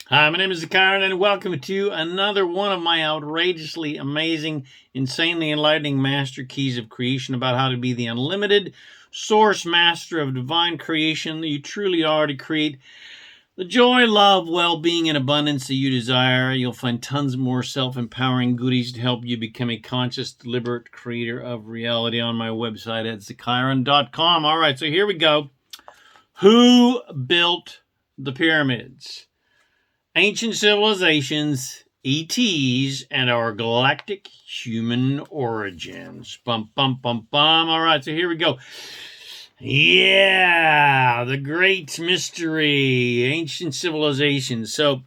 Hi, my name is ZaKaiRan, and welcome to another one of my outrageously amazing, insanely enlightening master keys of creation about how to be the unlimited source master of divine creation that you truly are to create the joy, love, well-being, and abundance that you desire. You'll find tons more self-empowering goodies to help you become a conscious, deliberate creator of reality on my website at ZaKaiRan.com. All right, so here we go. Who built the pyramids? Ancient civilizations, ETs, and our galactic human origins. Bum, bum, bum, bum. All right, so here we go. Yeah, the great mystery, ancient civilizations. So,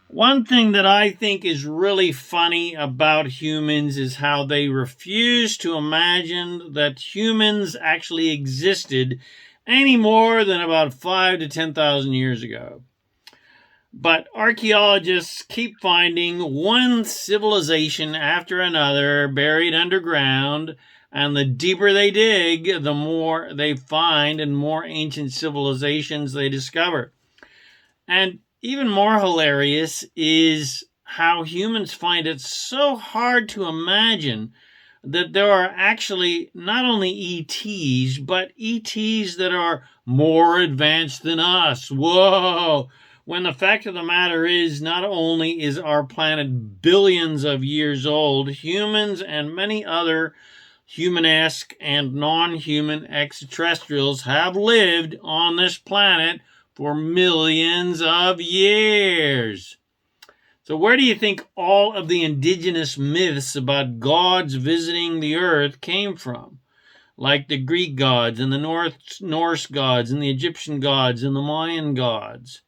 one thing that I think is really funny about humans is how they refuse to imagine that humans actually existed any more than about 5 to 10,000 years ago. But archaeologists keep finding one civilization after another buried underground, and the deeper they dig, the more they find and more ancient civilizations they discover. And even more hilarious is how humans find it so hard to imagine that there are actually not only ETs, but ETs that are more advanced than us. Whoa! When the fact of the matter is, not only is our planet billions of years old, humans and many other humanesque and non-human extraterrestrials have lived on this planet for millions of years. So where do you think all of the indigenous myths about gods visiting the earth came from? Like the Greek gods and the Norse gods and the Egyptian gods and the Mayan gods.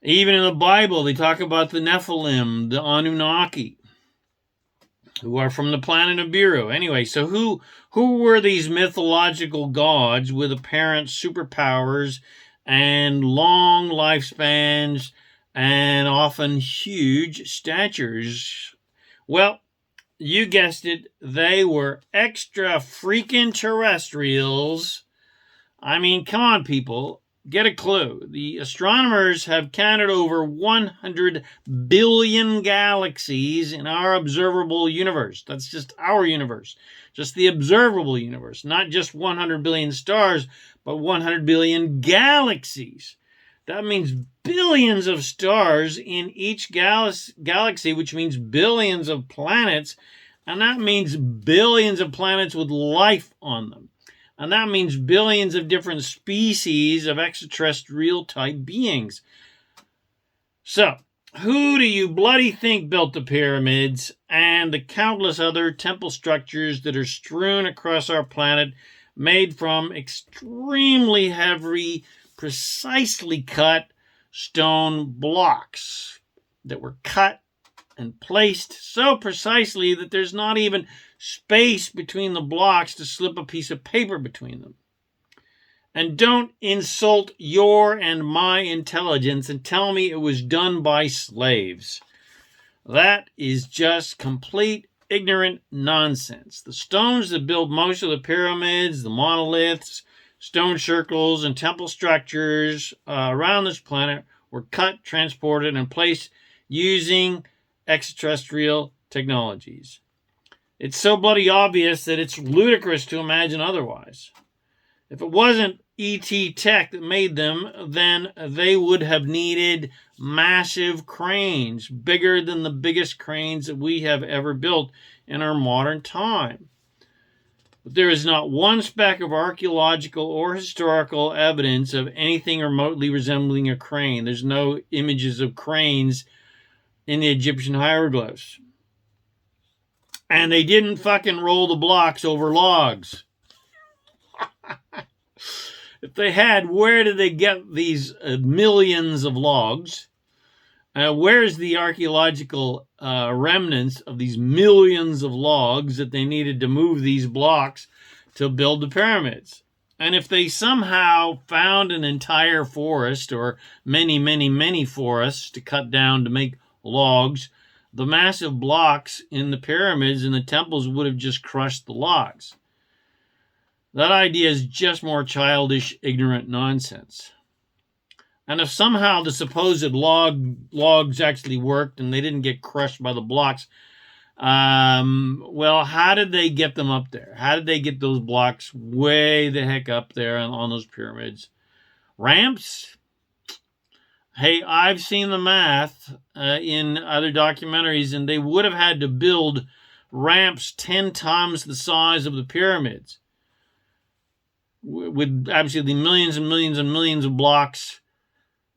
Even in the Bible, they talk about the Nephilim, the Anunnaki, who are from the planet Nibiru. Anyway, so who were these mythological gods with apparent superpowers and long lifespans and often huge statures? Well, you guessed it, they were extra freaking terrestrials. I mean, come on, people. Get a clue. The astronomers have counted over 100 billion galaxies in our observable universe. That's just our universe. Just the observable universe. Not just 100 billion stars, but 100 billion galaxies. That means billions of stars in each galaxy, which means billions of planets. And that means billions of planets with life on them. And that means billions of different species of extraterrestrial type beings. So, who do you bloody think built the pyramids and the countless other temple structures that are strewn across our planet, made from extremely heavy, precisely cut stone blocks that were cut and placed so precisely that there's not even space between the blocks to slip a piece of paper between them? And don't insult your and my intelligence and tell me it was done by slaves. That is just complete ignorant nonsense. The stones that build most of the pyramids, the monoliths, stone circles, and temple structures around this planet were cut, transported, and placed using extraterrestrial technologies. It's so bloody obvious that it's ludicrous to imagine otherwise. If it wasn't ET tech that made them, then they would have needed massive cranes, bigger than the biggest cranes that we have ever built in our modern time. But there is not one speck of archaeological or historical evidence of anything remotely resembling a crane. There's no images of cranes in the Egyptian hieroglyphs. And they didn't fucking roll the blocks over logs. If they had, where did they get these millions of logs? Where's the archaeological remnants of these millions of logs that they needed to move these blocks to build the pyramids? And if they somehow found an entire forest or many, many, many forests to cut down to make logs, the massive blocks in the pyramids and the temples would have just crushed the logs. That idea is just more childish, ignorant nonsense. And if somehow the supposed logs actually worked and they didn't get crushed by the blocks, well, how did they get them up there? How did they get those blocks way the heck up there on those pyramids? Ramps? Hey, I've seen the math in other documentaries, and they would have had to build ramps 10 times the size of the pyramids with absolutely millions and millions and millions of blocks,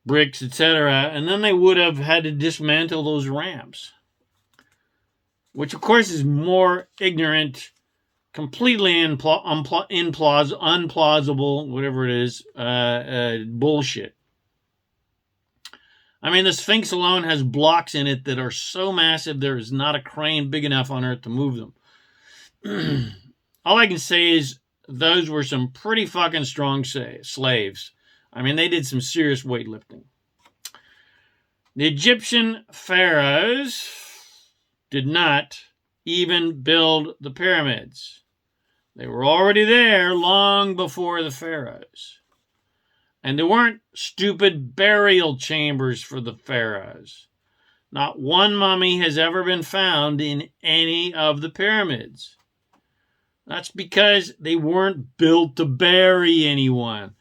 bricks, etc. And then they would have had to dismantle those ramps, which, of course, is more ignorant, completely unplausible, whatever it is, bullshit. I mean, the Sphinx alone has blocks in it that are so massive there is not a crane big enough on Earth to move them. All I can say is those were some pretty fucking strong slaves. I mean, they did some serious weightlifting. The Egyptian pharaohs did not even build the pyramids. They were already there long before the pharaohs. And there weren't stupid burial chambers for the pharaohs. Not one mummy has ever been found in any of the pyramids. That's because they weren't built to bury anyone.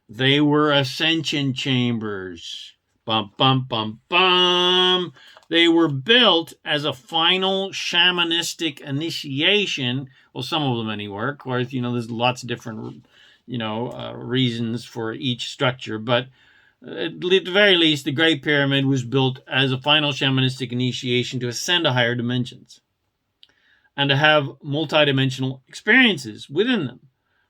They were ascension chambers. Bum, bum, bum, bum. They were built as a final shamanistic initiation. Well, some of them anyway. Of course, there's lots of different reasons for each structure, but at the very least, the Great Pyramid was built as a final shamanistic initiation to ascend to higher dimensions and to have multidimensional experiences within them.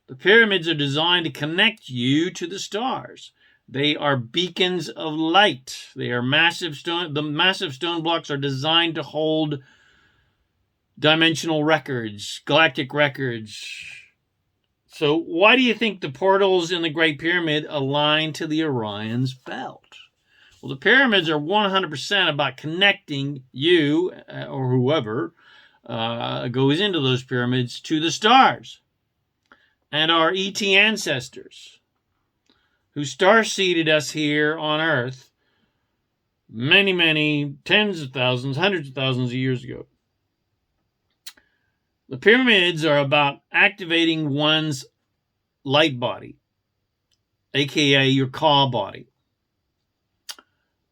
The pyramids are designed to connect you to the stars. They are beacons of light. They are massive stone. The massive stone blocks are designed to hold dimensional records, galactic records. So why do you think the portals in the Great Pyramid align to the Orion's belt? Well, the pyramids are 100% about connecting you or whoever goes into those pyramids to the stars and our ET ancestors who star-seeded us here on Earth many, many tens of thousands, hundreds of thousands of years ago. The pyramids are about activating one's light body, aka your Ka body,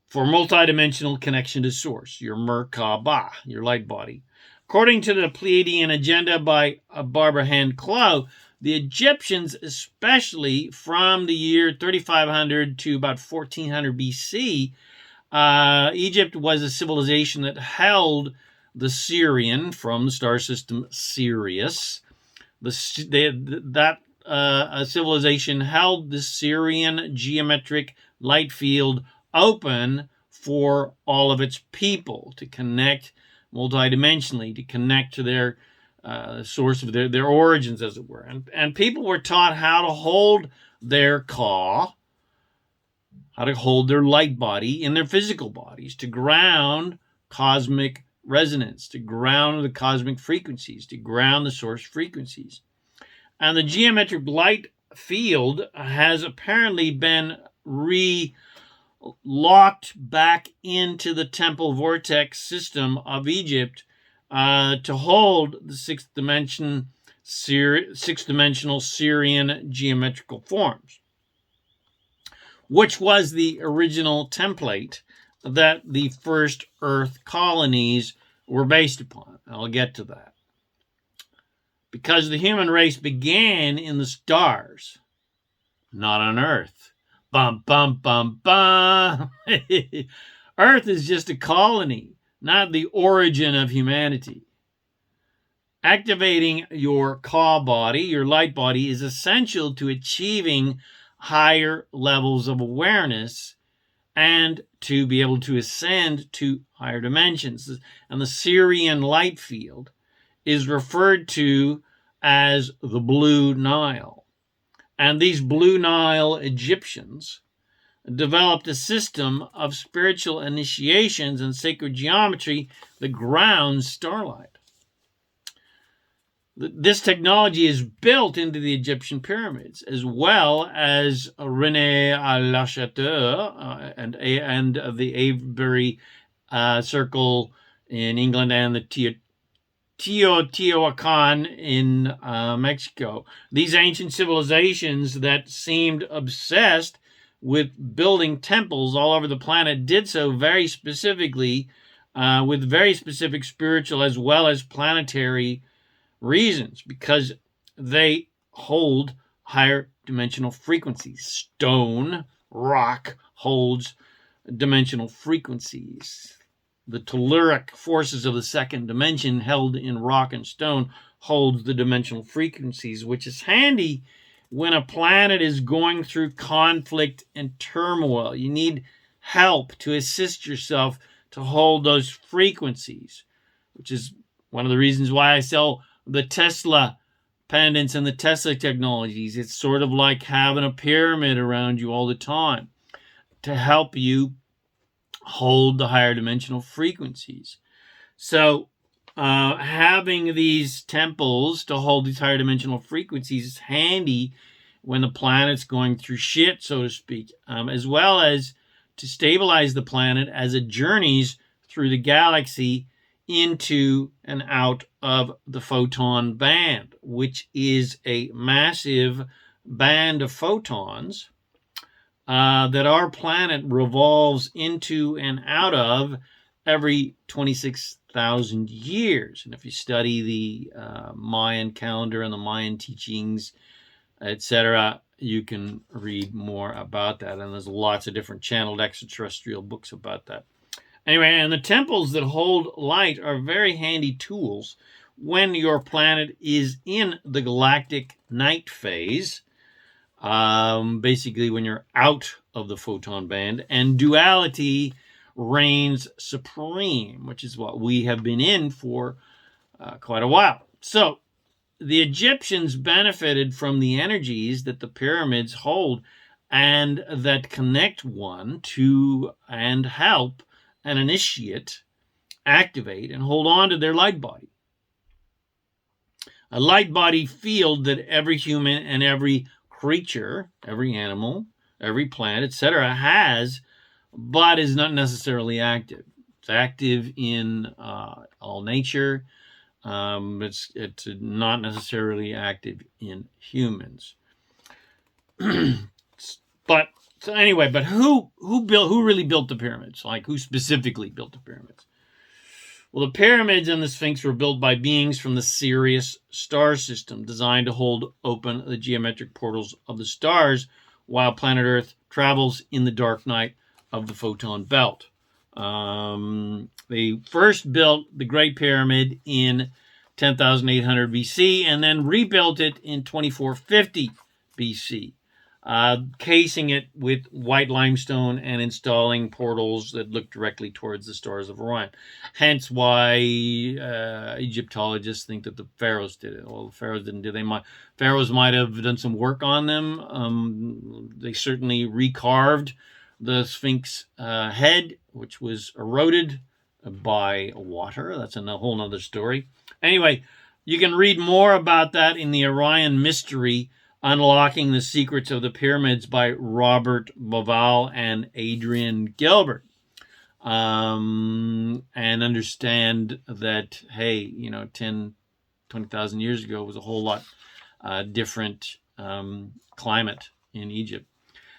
for multidimensional connection to source, your Merkaba, your light body. According to the Pleiadian agenda by Barbara Hand Clow, the Egyptians, especially from the year 3500 to about 1400 BC, Egypt was a civilization that held the Sirian from the star system Sirius. That civilization held the Sirian geometric light field open for all of its people to connect multidimensionally, to connect to their source of their origins, as it were. And people were taught how to hold their Ka, how to hold their light body in their physical bodies, to ground cosmic resonance, to ground the cosmic frequencies, to ground the source frequencies. And the geometric light field has apparently been locked back into the temple vortex system of Egypt to hold the sixth-dimensional Sirian geometrical forms, which was the original template that the first Earth colonies were based upon. I'll get to that. Because the human race began in the stars, not on Earth. Bum, bum, bum, bum. Earth is just a colony, not the origin of humanity. Activating your Ka body, your light body, is essential to achieving higher levels of awareness and to be able to ascend to higher dimensions. And the Sirian light field is referred to as the Blue Nile. And these Blue Nile Egyptians developed a system of spiritual initiations and sacred geometry that grounds starlight. This technology is built into the Egyptian pyramids, as well as René Lachateur and the Avebury Circle in England and the Teotihuacan in Mexico. These ancient civilizations that seemed obsessed with building temples all over the planet did so very specifically with very specific spiritual as well as planetary reasons, because they hold higher dimensional frequencies. Stone, rock holds dimensional frequencies. The telluric forces of the second dimension held in rock and stone holds the dimensional frequencies, which is handy when a planet is going through conflict and turmoil. You need help to assist yourself to hold those frequencies, which is one of the reasons why I sell the Tesla pendants and the Tesla technologies. It's sort of like having a pyramid around you all the time to help you hold the higher dimensional frequencies. So having these temples to hold these higher dimensional frequencies is handy when the planet's going through shit, so to speak, as well as to stabilize the planet as it journeys through the galaxy into and out of the photon band, which is a massive band of photons that our planet revolves into and out of every 26,000 years. And if you study the Mayan calendar and the Mayan teachings, etc., you can read more about that. And there's lots of different channeled extraterrestrial books about that. Anyway, and the temples that hold light are very handy tools when your planet is in the galactic night phase, basically when you're out of the photon band, and duality reigns supreme, which is what we have been in for quite a while. So the Egyptians benefited from the energies that the pyramids hold and that connect one to and help an initiate activate and hold on to their light body. A light body field that every human and every creature, every animal, every plant, etc. has, but is not necessarily active. It's active in all nature. It's not necessarily active in humans. But so anyway, but who really built the pyramids? Like, who specifically built the pyramids? Well, the pyramids and the Sphinx were built by beings from the Sirius star system, designed to hold open the geometric portals of the stars while planet Earth travels in the dark night of the photon belt. They first built the Great Pyramid in 10,800 BC and then rebuilt it in 2450 BC. Casing it with white limestone and installing portals that look directly towards the stars of Orion. Hence why Egyptologists think that the pharaohs did it. Well, the pharaohs didn't do it. Pharaohs might have done some work on them. They certainly recarved the Sphinx head, which was eroded by water. That's a whole nother story. Anyway, you can read more about that in the Orion Mystery, Unlocking the Secrets of the Pyramids by Robert Bauval and Adrian Gilbert. And understand that, hey, 10, 20,000 years ago was a whole lot different climate in Egypt.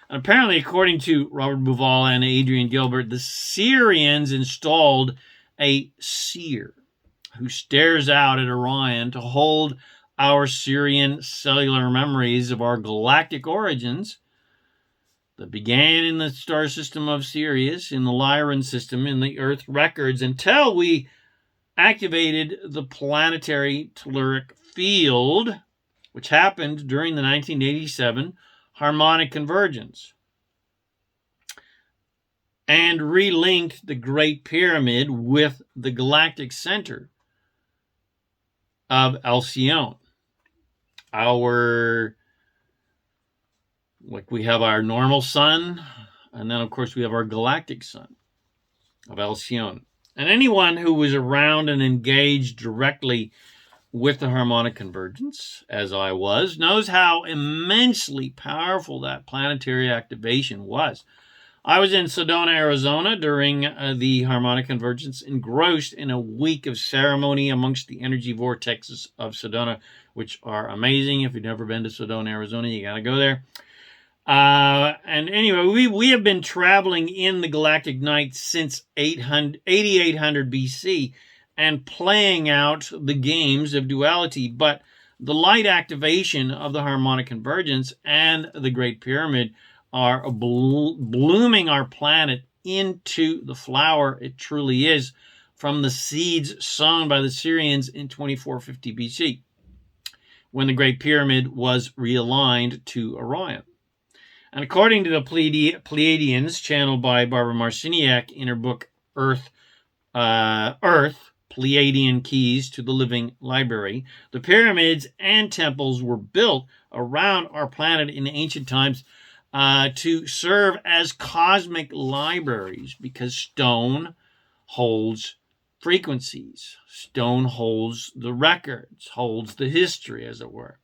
And apparently, according to Robert Bauval and Adrian Gilbert, the Syrians installed a seer who stares out at Orion to hold our Syrian cellular memories of our galactic origins that began in the star system of Sirius, in the Lyran system, in the Earth records, until we activated the planetary telluric field, which happened during the 1987 harmonic convergence, and relinked the Great Pyramid with the galactic center of Alcyone. We have our normal sun, and then of course we have our galactic sun of Alcyone. And anyone who was around and engaged directly with the harmonic convergence, as I was, knows how immensely powerful that planetary activation was. I was in Sedona, Arizona during the harmonic convergence, engrossed in a week of ceremony amongst the energy vortexes of Sedona, which are amazing. If you've never been to Sedona, Arizona, you got to go there. And anyway, we have been traveling in the galactic night since 8800 BC and playing out the games of duality. But the light activation of the harmonic convergence and the Great Pyramid are blooming our planet into the flower it truly is from the seeds sown by the Syrians in 2450 BC, when the Great Pyramid was realigned to Orion. And according to the Pleiadians, channeled by Barbara Marciniak in her book Earth, Pleiadian Keys to the Living Library, the pyramids and temples were built around our planet in ancient times to serve as cosmic libraries, because stone holds frequencies. Stone holds the records, holds the history, as it were.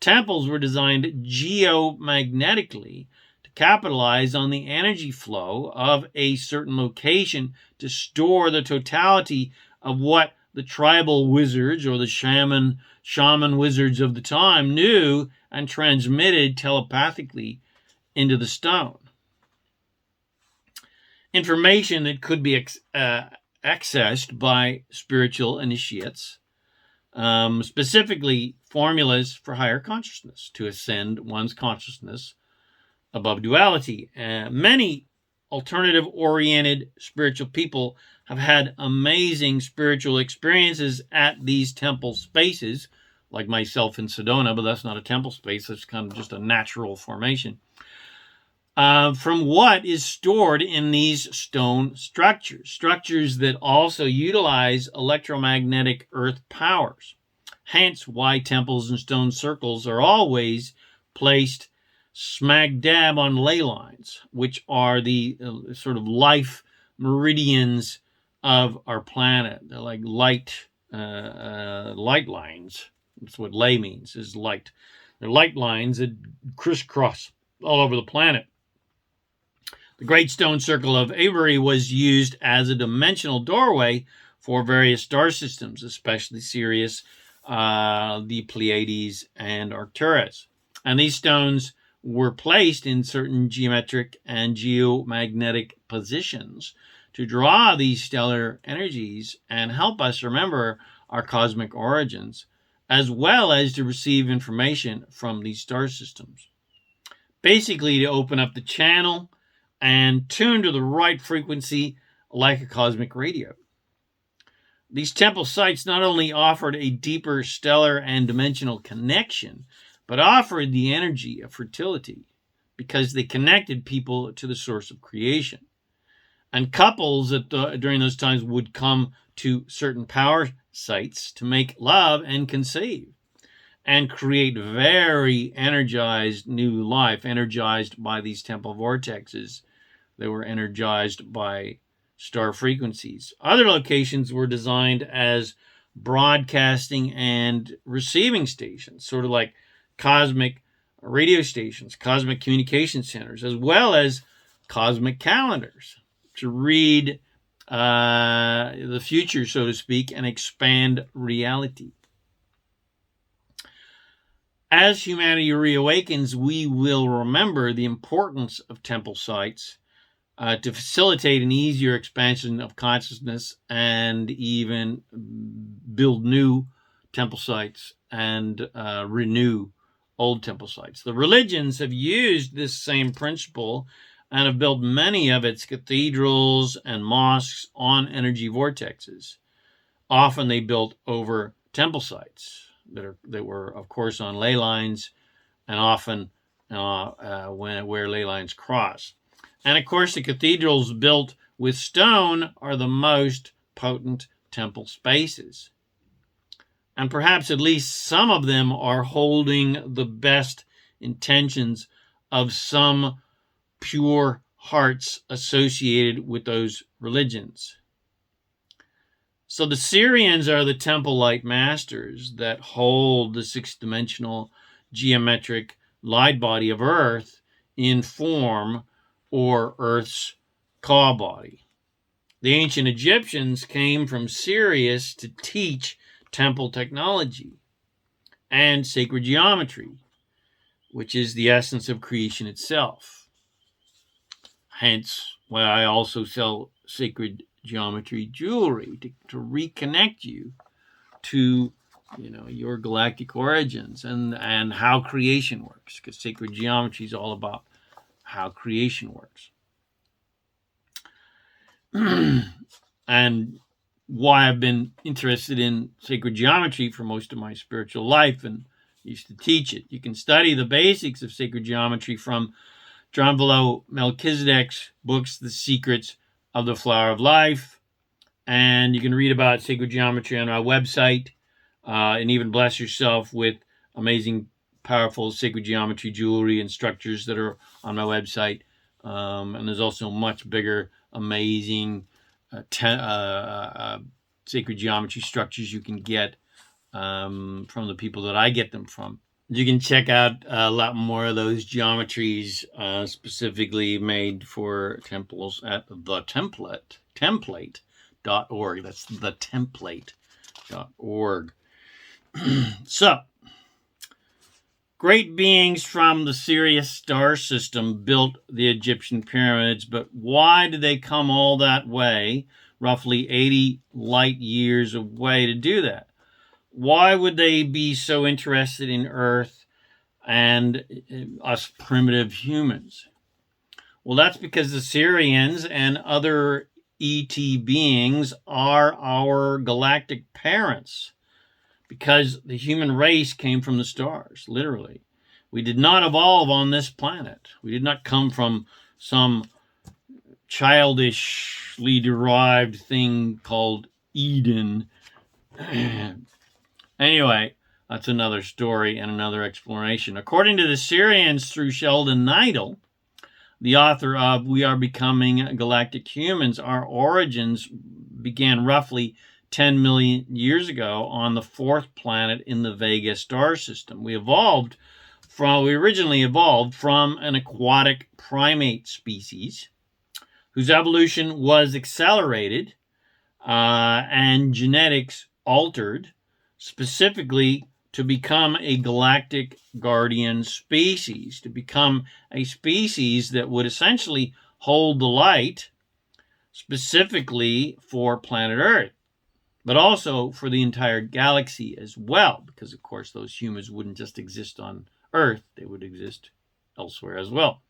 Temples were designed geomagnetically to capitalize on the energy flow of a certain location to store the totality of what the tribal wizards or the shaman wizards of the time knew and transmitted telepathically into the stone. Information that could be accessed by spiritual initiates, specifically formulas for higher consciousness, to ascend one's consciousness above duality. Many alternative-oriented spiritual people have had amazing spiritual experiences at these temple spaces, like myself in Sedona, but that's not a temple space. That's kind of just a natural formation. From what is stored in these stone structures that also utilize electromagnetic earth powers. Hence why temples and stone circles are always placed smack dab on ley lines, which are the sort of life meridians of our planet. They're like light lines. That's what ley means, is light. They're light lines that crisscross all over the planet. The Great Stone Circle of Avery was used as a dimensional doorway for various star systems, especially Sirius, the Pleiades, and Arcturus. And these stones were placed in certain geometric and geomagnetic positions to draw these stellar energies and help us remember our cosmic origins, as well as to receive information from these star systems. Basically, to open up the channel and tune to the right frequency like a cosmic radio. These temple sites not only offered a deeper stellar and dimensional connection, but offered the energy of fertility, because they connected people to the source of creation. And couples during those times would come to certain power sites to make love and conceive, and create very energized new life, energized by these temple vortexes. They were energized by star frequencies. Other locations were designed as broadcasting and receiving stations, sort of like cosmic radio stations, cosmic communication centers, as well as cosmic calendars to read the future, so to speak, and expand reality. As humanity reawakens, we will remember the importance of temple sites to facilitate an easier expansion of consciousness and even build new temple sites and renew old temple sites. The religions have used this same principle and have built many of its cathedrals and mosques on energy vortexes. Often they built over temple sites that were, of course, on ley lines, and often where ley lines cross. And of course, the cathedrals built with stone are the most potent temple spaces. And perhaps at least some of them are holding the best intentions of some pure hearts associated with those religions. So the Syrians are the temple light masters that hold the six-dimensional geometric light body of Earth in form, or Earth's Ka body. The ancient Egyptians came from Sirius to teach temple technology and sacred geometry, which is the essence of creation itself. Hence why I also sell sacred geometry jewelry to reconnect you to, your galactic origins and how creation works, because sacred geometry is all about how creation works. And why I've been interested in sacred geometry for most of my spiritual life and used to teach it. You can study the basics of sacred geometry from Drunvalo Melchizedek's books, The Secrets of the Flower of Life. And you can read about sacred geometry on our website, and even bless yourself with amazing, powerful sacred geometry jewelry and structures that are on my website. And there's also much bigger, amazing sacred geometry structures you can get from the people that I get them from. You can check out a lot more of those geometries specifically made for temples at template.org. That's thetemplate.org. So, great beings from the Sirius star system built the Egyptian pyramids, but why did they come all that way, roughly 80 light years away, to do that? Why would they be so interested in Earth and us primitive humans? Well, that's because the Syrians and other ET beings are our galactic parents, because the human race came from the stars, literally. We did not evolve on this planet. We did not come from some childishly derived thing called Eden. Anyway, that's another story and another exploration. According to the Syrians, through Sheldon Neidl, the author of We Are Becoming Galactic Humans, our origins began roughly 10 million years ago on the fourth planet in the Vega star system. We originally evolved from an aquatic primate species whose evolution was accelerated and genetics altered, specifically to become a galactic guardian species, to become a species that would essentially hold the light specifically for planet Earth, but also for the entire galaxy as well, because, of course, those humans wouldn't just exist on Earth, they would exist elsewhere as well.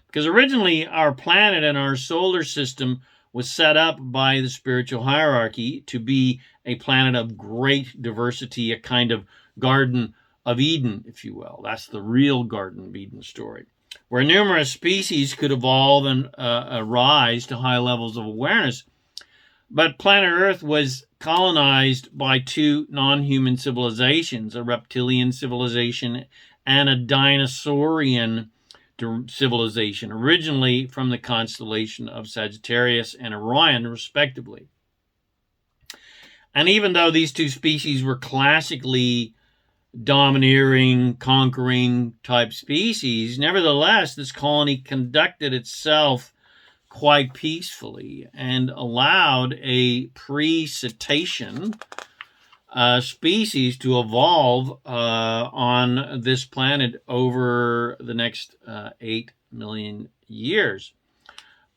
Because originally, our planet and our solar system was set up by the spiritual hierarchy to be a planet of great diversity, a kind of Garden of Eden, if you will. That's the real Garden of Eden story, where numerous species could evolve and rise to high levels of awareness. But planet Earth was colonized by two non-human civilizations, a reptilian civilization and a dinosaurian civilization, originally from the constellation of Sagittarius and Orion, respectively. And even though these two species were classically domineering, conquering type species, nevertheless, this colony conducted itself quite peacefully and allowed a pre-cetacean species to evolve on this planet over the next 8 million years.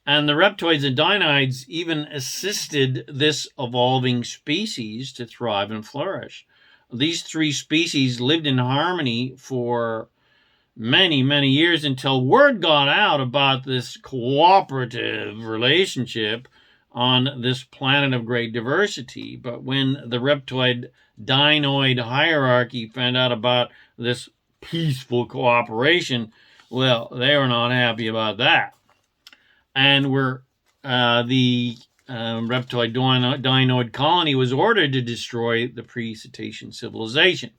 And the reptoids and dinoids even assisted this evolving species to thrive and flourish. These three species lived in harmony for many, many years until word got out about this cooperative relationship on this planet of great diversity. But when the reptoid dinoid hierarchy found out about this peaceful cooperation, well, they were not happy about that. And the reptoid dinoid colony was ordered to destroy the pre-cetacean civilization.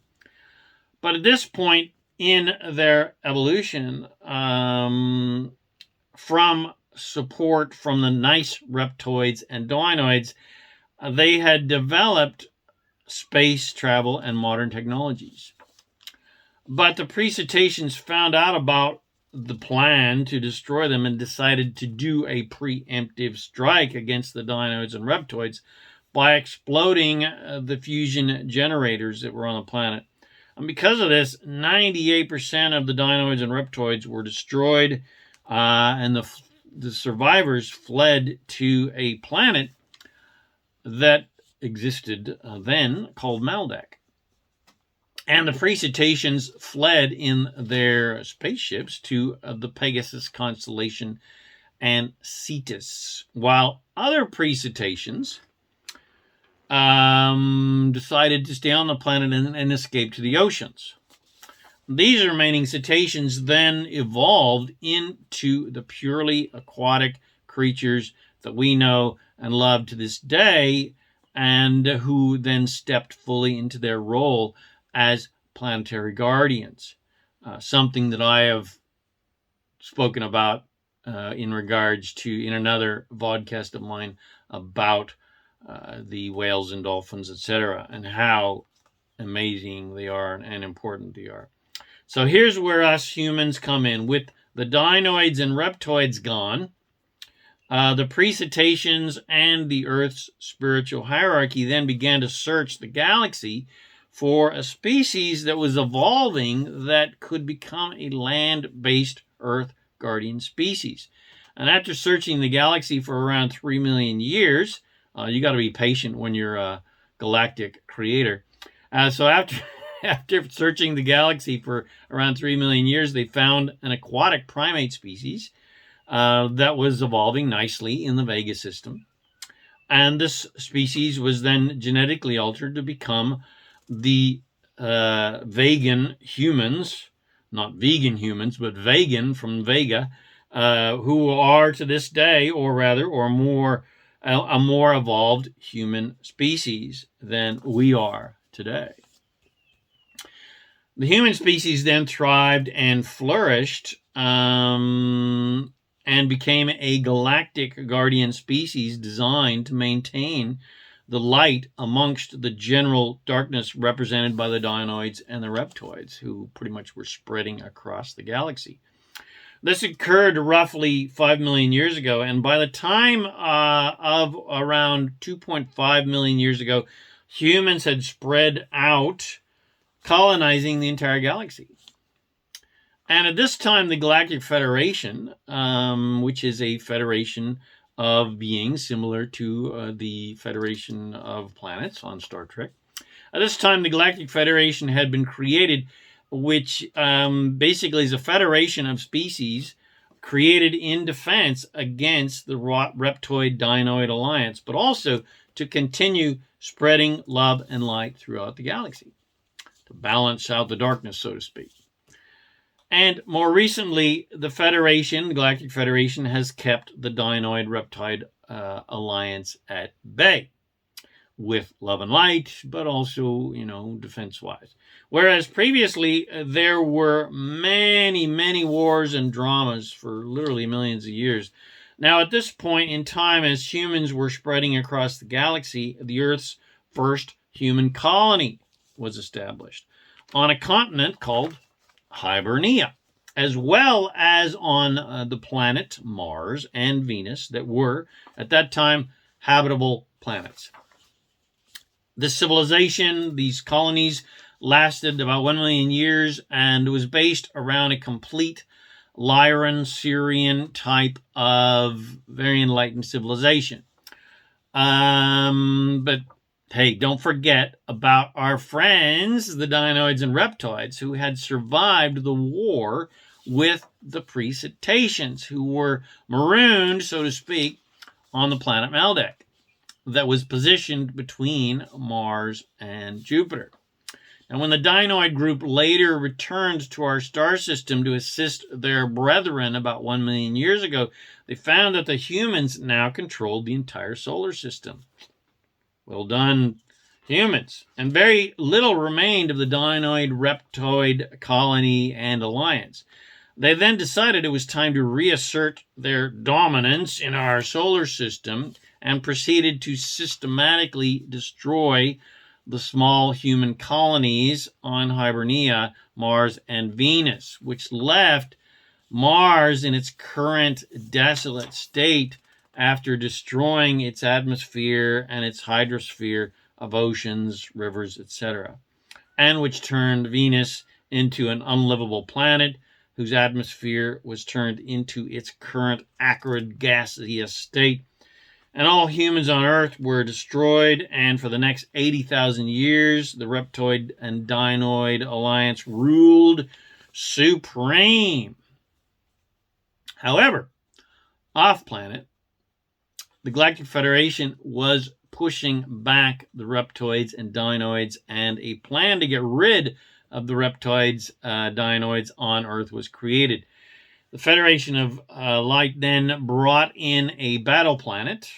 But at this point in their evolution, from support from the nice reptoids and dinoids, they had developed space travel and modern technologies. But the Precitations found out about the plan to destroy them and decided to do a preemptive strike against the dinoids and reptoids by exploding the fusion generators that were on the planet. And because of this, 98% of the dinoids and reptoids were destroyed, and the survivors fled to a planet that existed then called Maldak. And the Precitations fled in their spaceships to the Pegasus constellation and Cetus, while other Precitations decided to stay on the planet and escape to the oceans. These remaining cetaceans then evolved into the purely aquatic creatures that we know and love to this day, and who then stepped fully into their role as planetary guardians, something that I have spoken about in regards to in another vodcast of mine about the whales and dolphins, etc., and how amazing they are and important they are. So here's where us humans come in. With the dinoids and reptoids gone, the Precitations and the Earth's spiritual hierarchy then began to search the galaxy for a species that was evolving that could become a land-based Earth guardian species. And after searching the galaxy for around 3 million years, you got to be patient when you're a galactic creator. So after searching the galaxy for around 3 million years, they found an aquatic primate species that was evolving nicely in the Vega system. And this species was then genetically altered to become the vegan humans, not vegan humans, but vegan from Vega, who are to this day, or rather, or more, a more evolved human species than we are today. The human species then thrived and flourished and became a galactic guardian species designed to maintain the light amongst the general darkness represented by the dinoids and the reptoids, who pretty much were spreading across the galaxy. This occurred roughly 5 million years ago, and by the time of around 2.5 million years ago, humans had spread out, colonizing the entire galaxy. And at this time, the Galactic Federation, which is a federation of beings similar to the Federation of Planets on Star Trek. At this time, the Galactic Federation had been created, which basically is a federation of species created in defense against the Reptoid-Dinoid Alliance, but also to continue spreading love and light throughout the galaxy, to balance out the darkness, so to speak. And more recently, the Federation, the Galactic Federation, has kept the Dinoid-Reptide Alliance at bay with love and light, but also, defense-wise. Whereas previously, there were many, many wars and dramas for literally millions of years. Now, at this point in time, as humans were spreading across the galaxy, the Earth's first human colony was established on a continent called Hibernia, as well as on the planet Mars and Venus that were, at that time, habitable planets. This civilization, these colonies, lasted about 1 million years and was based around a complete Lyran Syrian type of very enlightened civilization. But hey, don't forget about our friends, the dinoids and reptoids, who had survived the war with the Precitations, who were marooned, so to speak, on the planet Maldak that was positioned between Mars and Jupiter. And when the dinoid group later returned to our star system to assist their brethren about 1 million years ago, they found that the humans now controlled the entire solar system. Well done, humans. And very little remained of the dinoid-reptoid colony and alliance. They then decided it was time to reassert their dominance in our solar system and proceeded to systematically destroy the small human colonies on Hibernia, Mars, and Venus, which left Mars in its current desolate state after destroying its atmosphere and its hydrosphere of oceans, rivers, etc., and which turned Venus into an unlivable planet whose atmosphere was turned into its current acrid gaseous state. And all humans on Earth were destroyed, and for the next 80,000 years, the Reptoid and Dinoid Alliance ruled supreme. However, off-planet, the Galactic Federation was pushing back the Reptoids and Dinoids, and a plan to get rid of the Reptoids, Dinoids on Earth was created. The Federation of Light then brought in a battle planet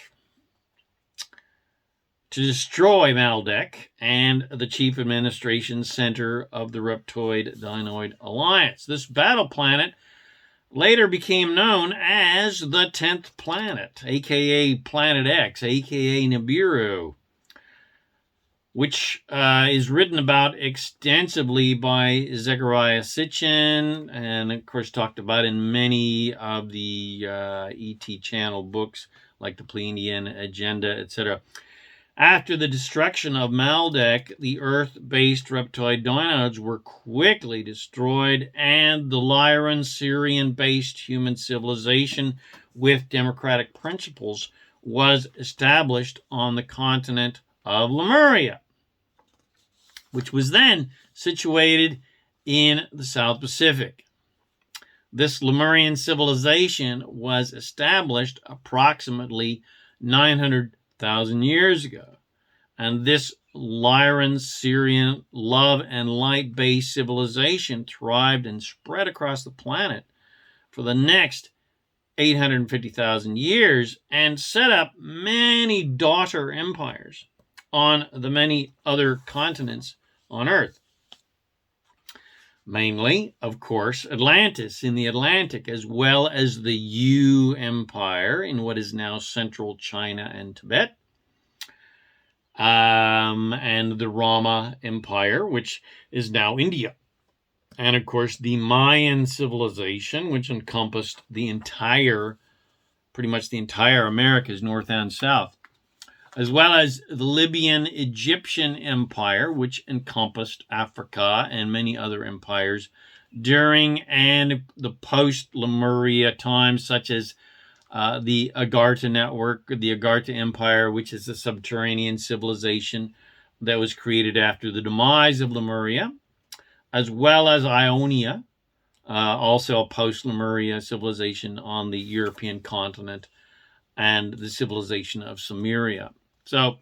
to destroy Maldek and the Chief Administration Center of the Reptoid Dinoid Alliance. This battle planet later became known as the 10th planet, aka Planet X, aka Nibiru, which is written about extensively by Zecharia Sitchin, and of course talked about in many of the ET channel books like the Pleiadian Agenda, etc. After the destruction of Maldek, the Earth-based reptoid dinoids were quickly destroyed, and the Lyran Syrian-based human civilization with democratic principles was established on the continent of Lemuria, which was then situated in the South Pacific. This Lemurian civilization was established approximately 900,000 years ago, and this Lyran Syrian love and light-based civilization thrived and spread across the planet for the next 850,000 years and set up many daughter empires on the many other continents on Earth. Mainly, of course, Atlantis in the Atlantic, as well as the Yu Empire in what is now central China and Tibet, and the Rama Empire, which is now India. And, of course, the Mayan civilization, which encompassed pretty much the entire Americas, north and south, as well as the Libyan Egyptian Empire, which encompassed Africa and many other empires during and the post-Lemuria times, such as the Agartha network, the Agartha Empire, which is a subterranean civilization that was created after the demise of Lemuria, as well as Ionia, also a post-Lemuria civilization on the European continent, and the civilization of Sumeria. So,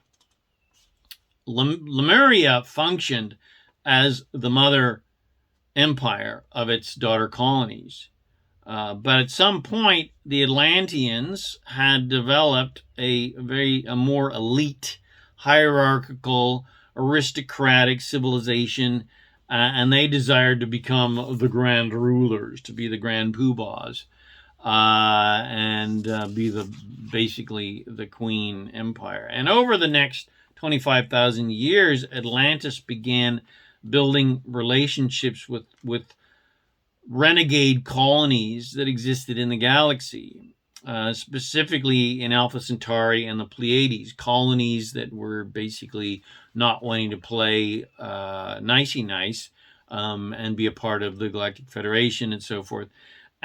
Lemuria functioned as the mother empire of its daughter colonies. But at some point, the Atlanteans had developed a more elite, hierarchical, aristocratic civilization, and they desired to become the grand rulers, to be the grand poobahs, and be basically the Queen Empire. And over the next 25,000 years, Atlantis began building relationships with renegade colonies that existed in the galaxy, specifically in Alpha Centauri and the Pleiades, colonies that were basically not wanting to play nicey nice and be a part of the Galactic Federation and so forth.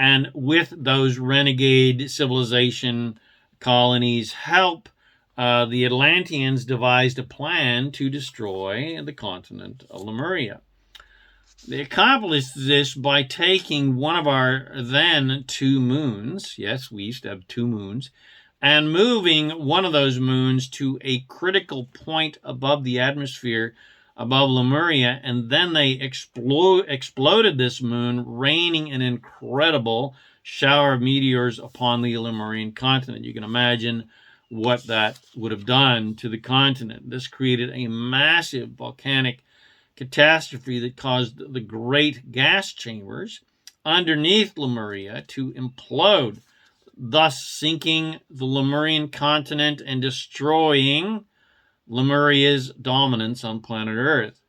And with those renegade civilization colonies' help, the Atlanteans devised a plan to destroy the continent of Lemuria. They accomplished this by taking one of our then 2 moons, yes, we used to have 2 moons, and moving one of those moons to a critical point above the atmosphere above Lemuria, and then they exploded this moon, raining an incredible shower of meteors upon the Lemurian continent. You can imagine what that would have done to the continent. This created a massive volcanic catastrophe that caused the great gas chambers underneath Lemuria to implode. thus sinking the Lemurian continent and destroying Lemuria's dominance on planet Earth.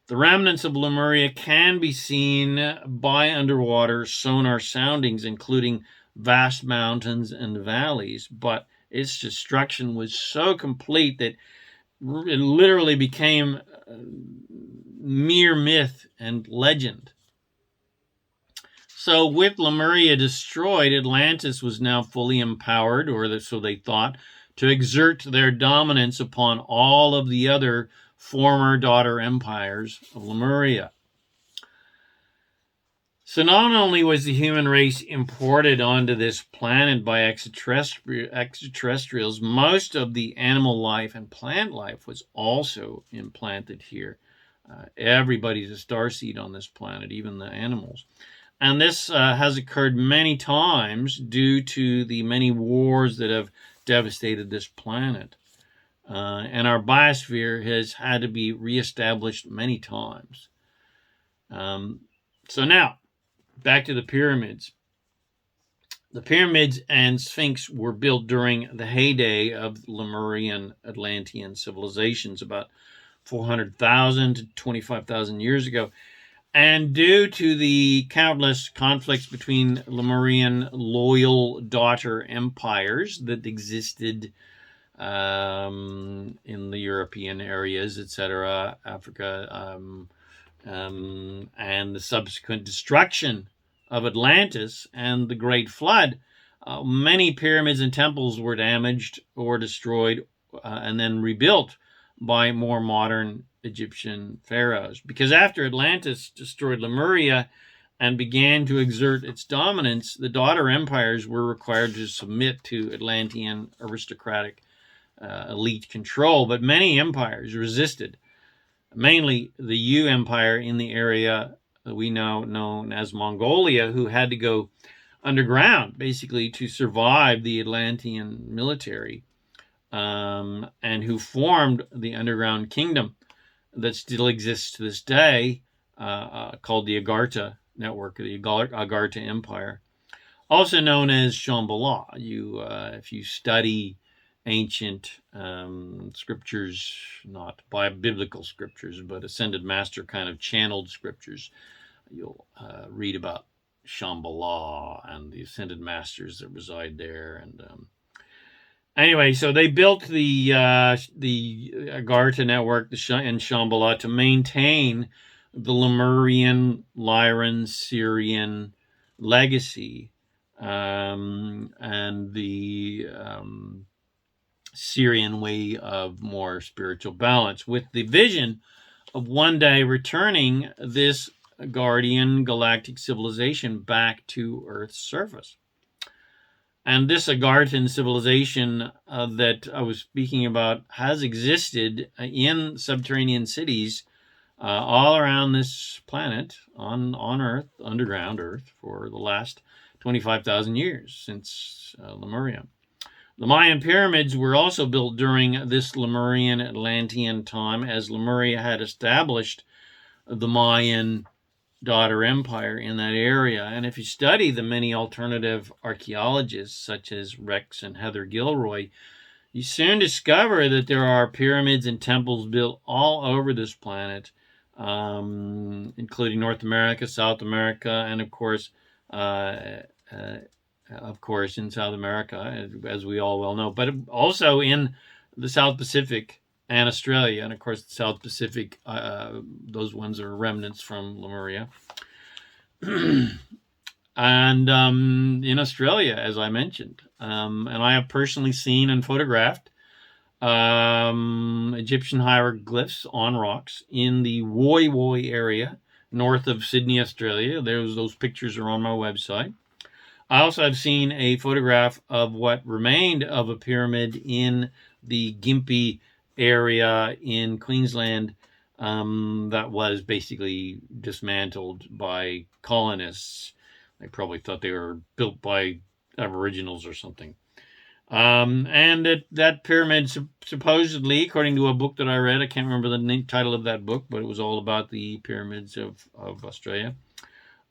The remnants of Lemuria can be seen by underwater sonar soundings, including vast mountains and valleys, but its destruction was so complete that it literally became mere myth and legend. So with Lemuria destroyed, Atlantis was now fully empowered, or so they thought, to exert their dominance upon all of the other former daughter empires of Lemuria. So not only was the human race imported onto this planet by extraterrestrials, most of the animal life and plant life was also implanted here. Everybody's a starseed on this planet, even the animals. And this has occurred many times due to the many wars that have devastated this planet. And our biosphere has had to be reestablished many times. So now, back to the pyramids. The pyramids and Sphinx were built during the heyday of Lemurian Atlantean civilizations, about 400,000 to 25,000 years ago. And due to the countless conflicts between Lemurian loyal daughter empires that existed in the European areas, etc., Africa, and the subsequent destruction of Atlantis and the Great Flood, many pyramids and temples were damaged or destroyed and then rebuilt by more modern Egyptian pharaohs. Because after Atlantis destroyed Lemuria and began to exert its dominance, the daughter empires were required to submit to Atlantean aristocratic elite control. But many empires resisted, mainly the Yu Empire in the area that we now known as Mongolia, who had to go underground basically to survive the Atlantean military, and who formed the underground kingdom that still exists to this day, called the Agartha network, the Agartha Empire, also known as Shambhala. If you study ancient scriptures, not by biblical scriptures, but ascended master kind of channeled scriptures, you'll read about Shambhala and the ascended masters that reside there. And anyway, so they built the Agartha network in Shambhala to maintain the Lemurian, Lyran, Syrian legacy, and the Syrian way of more spiritual balance, with the vision of one day returning this guardian galactic civilization back to Earth's surface. And this Agarthan civilization that I was speaking about has existed in subterranean cities all around this planet, on Earth, underground Earth, for the last 25,000 years, since Lemuria. The Mayan pyramids were also built during this Lemurian Atlantean time, as Lemuria had established the Mayan daughter empire in that area. And if you study the many alternative archaeologists, such as Rex and Heather Gilroy, you soon discover that there are pyramids and temples built all over this planet, including North America, South America, and of course in South America, as we all well know, but also in the South Pacific and Australia. And of course, the South Pacific, those ones are remnants from Lemuria. And in Australia, as I mentioned. And I have personally seen and photographed Egyptian hieroglyphs on rocks in the Woy Woy area, north of Sydney, Australia. Those pictures are on my website. I also have seen a photograph of what remained of a pyramid in the Gympie area in Queensland that was basically dismantled by colonists. They probably thought they were built by Aboriginals or something. And that pyramid supposedly, according to a book that I read, I can't remember the title of that book, but it was all about the pyramids of Australia.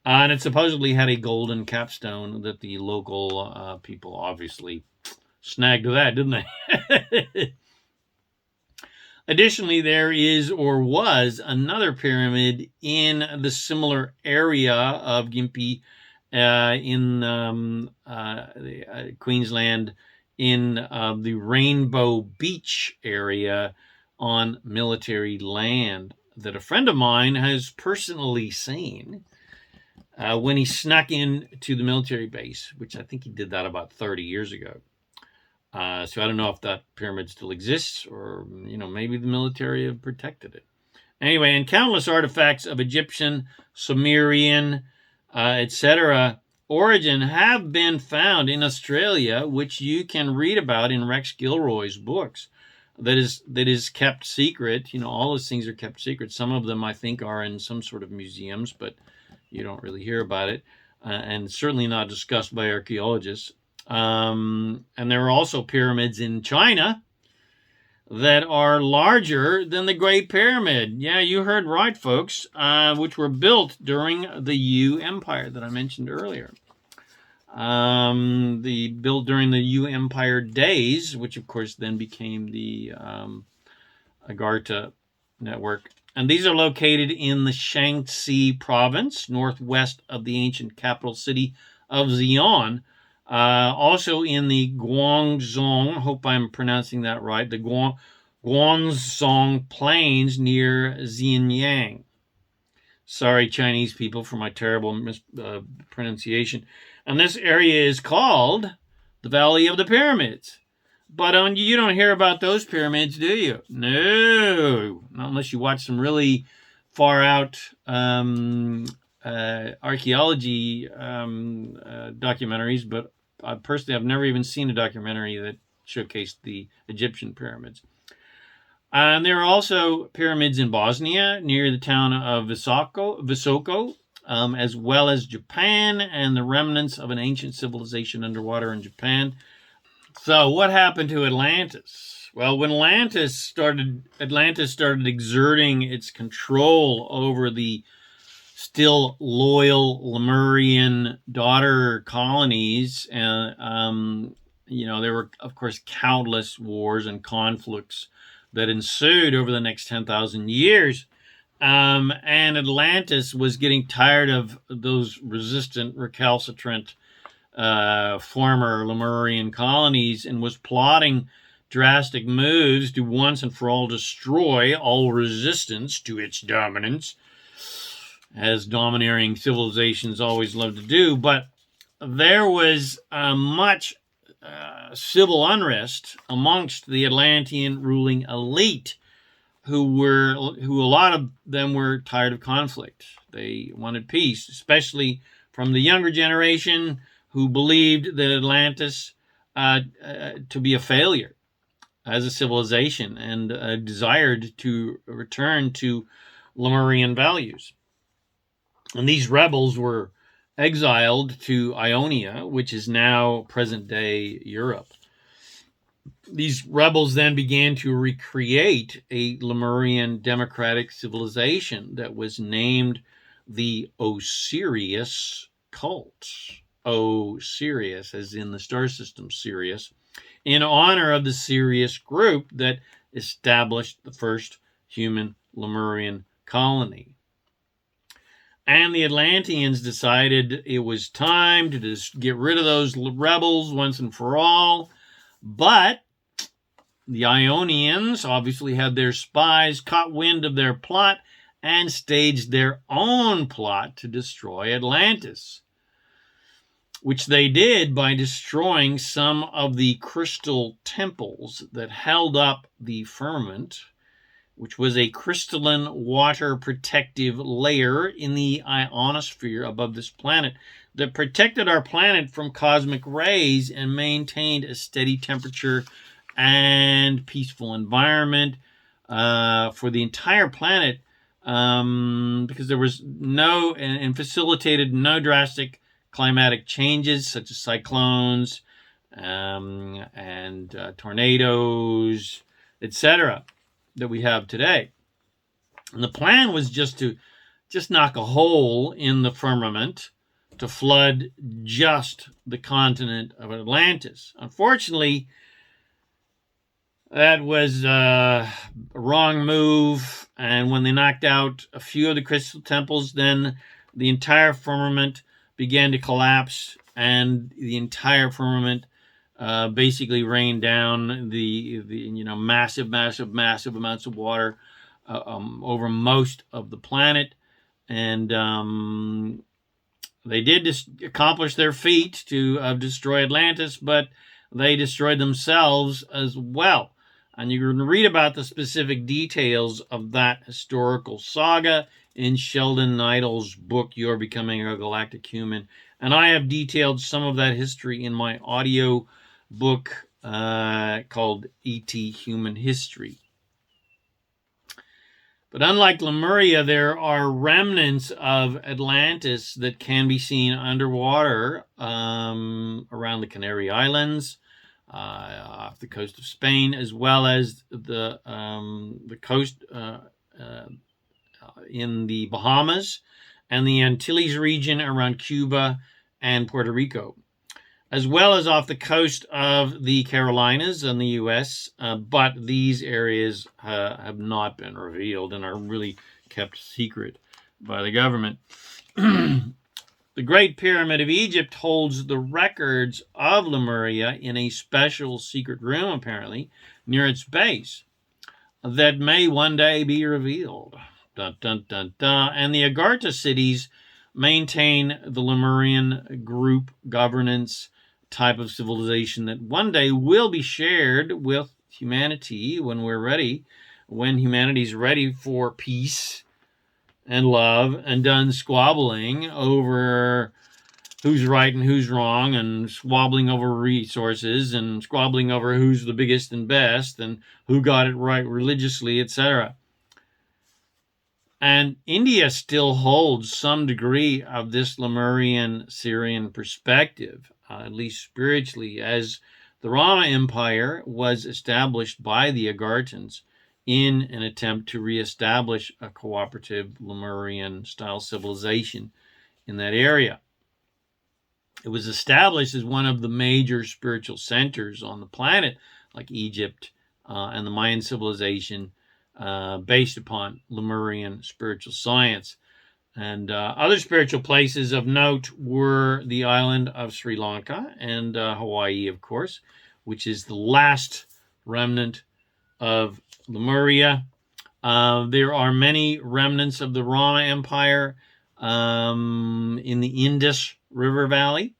And it supposedly had a golden capstone that the local people obviously snagged that, didn't they? Additionally, there is or was another pyramid in the similar area of Gympie in Queensland in the Rainbow Beach area on military land that a friend of mine has personally seen when he snuck into the military base, which I think he did that about 30 years ago. So I don't know if that pyramid still exists or, maybe the military have protected it. Anyway, and countless artifacts of Egyptian, Sumerian, etc. origin have been found in Australia, which you can read about in Rex Gilroy's books. That is kept secret. All those things are kept secret. Some of them, I think, are in some sort of museums, but you don't really hear about it, and certainly not discussed by archaeologists. And there are also pyramids in China that are larger than the Great Pyramid. Yeah, you heard right, folks, which were built during the Yu Empire that I mentioned earlier. Built during the Yu Empire days, which of course then became the Agartha network. And these are located in the Shaanxi province, northwest of the ancient capital city of Xi'an. Also in the Guangzhou, hope I'm pronouncing that right, the Guangzhou Plains near Xinyang. Sorry, Chinese people, for my terrible pronunciation. And this area is called the Valley of the Pyramids. But you don't hear about those pyramids, do you? No, not unless you watch some really far out archaeology documentaries. But personally, I've never even seen a documentary that showcased the Egyptian pyramids. And there are also pyramids in Bosnia near the town of Visoko, as well as Japan and the remnants of an ancient civilization underwater in Japan. So what happened to Atlantis? Well, when Atlantis started exerting its control over the still loyal Lemurian daughter colonies, and there were, of course, countless wars and conflicts that ensued over the next 10,000 years. And Atlantis was getting tired of those resistant, recalcitrant former Lemurian colonies and was plotting drastic moves to once and for all destroy all resistance to its dominance, as domineering civilizations always love to do. But there was much civil unrest amongst the Atlantean ruling elite, who a lot of them were tired of conflict. They wanted peace, especially from the younger generation, who believed that Atlantis to be a failure as a civilization and desired to return to Lemurian values. And these rebels were exiled to Ionia, which is now present-day Europe. These rebels then began to recreate a Lemurian democratic civilization that was named the Osiris cult. Osiris, as in the star system Sirius, in honor of the Sirius group that established the first human Lemurian colony. And the Atlanteans decided it was time to just get rid of those rebels once and for all. But the Ionians obviously had their spies, caught wind of their plot, and staged their own plot to destroy Atlantis, which they did by destroying some of the crystal temples that held up the firmament, which was a crystalline water protective layer in the ionosphere above this planet that protected our planet from cosmic rays and maintained a steady temperature and peaceful environment for the entire planet, because there was no, and facilitated no drastic climatic changes such as cyclones and tornadoes, etc., that we have today. And the plan was just to just knock a hole in the firmament to flood just the continent of Atlantis. Unfortunately, that was a wrong move, and when they knocked out a few of the crystal temples, then the entire firmament began to collapse, and the entire firmament basically rained down the massive amounts of water over most of the planet, and they did accomplish their feat to destroy Atlantis, but they destroyed themselves as well. And you can read about the specific details of that historical saga in Sheldon Neidl's book, You're Becoming a Galactic Human. And I have detailed some of that history in my audio book called E.T. Human History. But unlike Lemuria, there are remnants of Atlantis that can be seen underwater around the Canary Islands, off the coast of Spain, as well as the coast in the Bahamas and the Antilles region around Cuba and Puerto Rico, as well as off the coast of the Carolinas in the U.S., but these areas have not been revealed and are really kept secret by the government. The Great Pyramid of Egypt holds the records of Lemuria in a special secret room, apparently, near its base, that may one day be revealed. Dun, dun, dun, dun. And the Agartha cities maintain the Lemurian group governance type of civilization that one day will be shared with humanity when we're ready, when humanity's ready for peace and love and done squabbling over who's right and who's wrong, and squabbling over resources, and squabbling over who's the biggest and best, and who got it right religiously, etc. And India still holds some degree of this Lemurian Syrian perspective, at least spiritually, as the Rama Empire was established by the Agarthans in an attempt to reestablish a cooperative Lemurian-style civilization in that area. It was established as one of the major spiritual centers on the planet, like Egypt and the Mayan civilization, based upon Lemurian spiritual science. And other spiritual places of note were the island of Sri Lanka and Hawaii, of course, which is the last remnant of Lemuria. There are many remnants of the Rama Empire in the Indus River Valley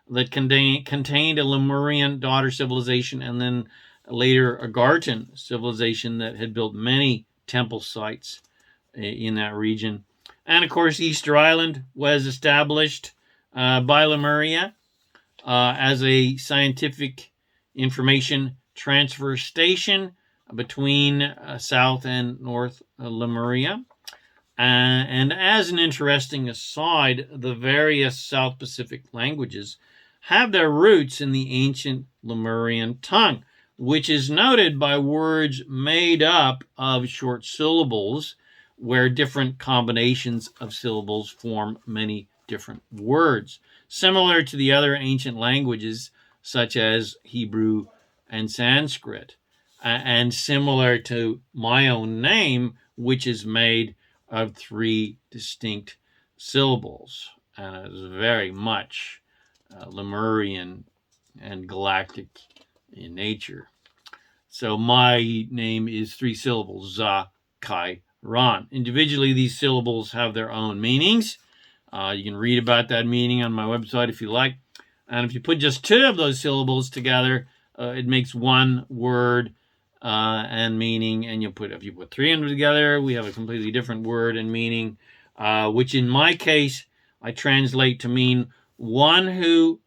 that contained a Lemurian daughter civilization, and then later a Agarthan civilization that had built many temple sites in that region. And of course, Easter Island was established by Lemuria as a scientific information transfer station between South and North Lemuria. And as an interesting aside, the various South Pacific languages have their roots in the ancient Lemurian tongue, which is noted by words made up of short syllables, where different combinations of syllables form many different words, similar to the other ancient languages such as Hebrew and Sanskrit, and similar to my own name, which is made of 3 distinct syllables, and it is very much Lemurian and galactic in nature. So my name is 3 syllables, ZaKaiRan. Individually, these syllables have their own meanings. You can read about that meaning on my website if you like. And if you put just 2 of those syllables together, it makes one word and meaning. And if you put 3 of them together, we have a completely different word and meaning, which in my case, I translate to mean one who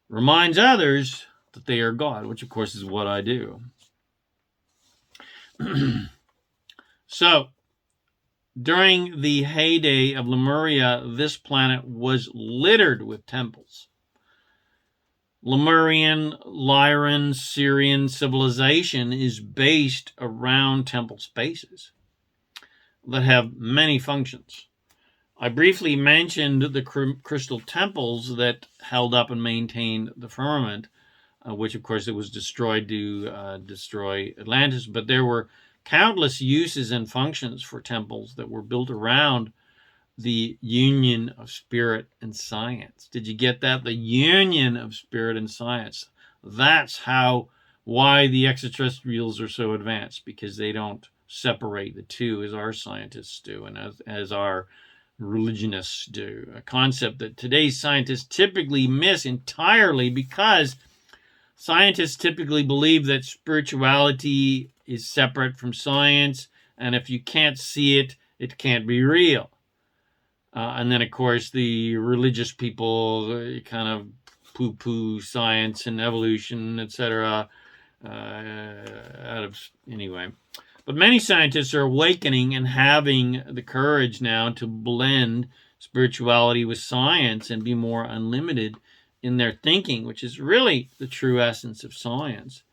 reminds others that they are God, which of course is what I do. So, during the heyday of Lemuria, this planet was littered with temples. Lemurian, Lyran, Syrian civilization is based around temple spaces that have many functions. I briefly mentioned the crystal temples that held up and maintained the firmament, which of course it was destroyed to destroy Atlantis. But there were countless uses and functions for temples that were built around the union of spirit and science. Did you get that? The union of spirit and science. That's why the extraterrestrials are so advanced, because they don't separate the two as our scientists do and as our religionists do. A concept that today's scientists typically miss entirely, because scientists typically believe that spirituality is separate from science, and if you can't see it, it can't be real. And then, of course, the religious people kind of poo-poo science and evolution, etc. Anyway. But many scientists are awakening and having the courage now to blend spirituality with science and be more unlimited in their thinking, which is really the true essence of science.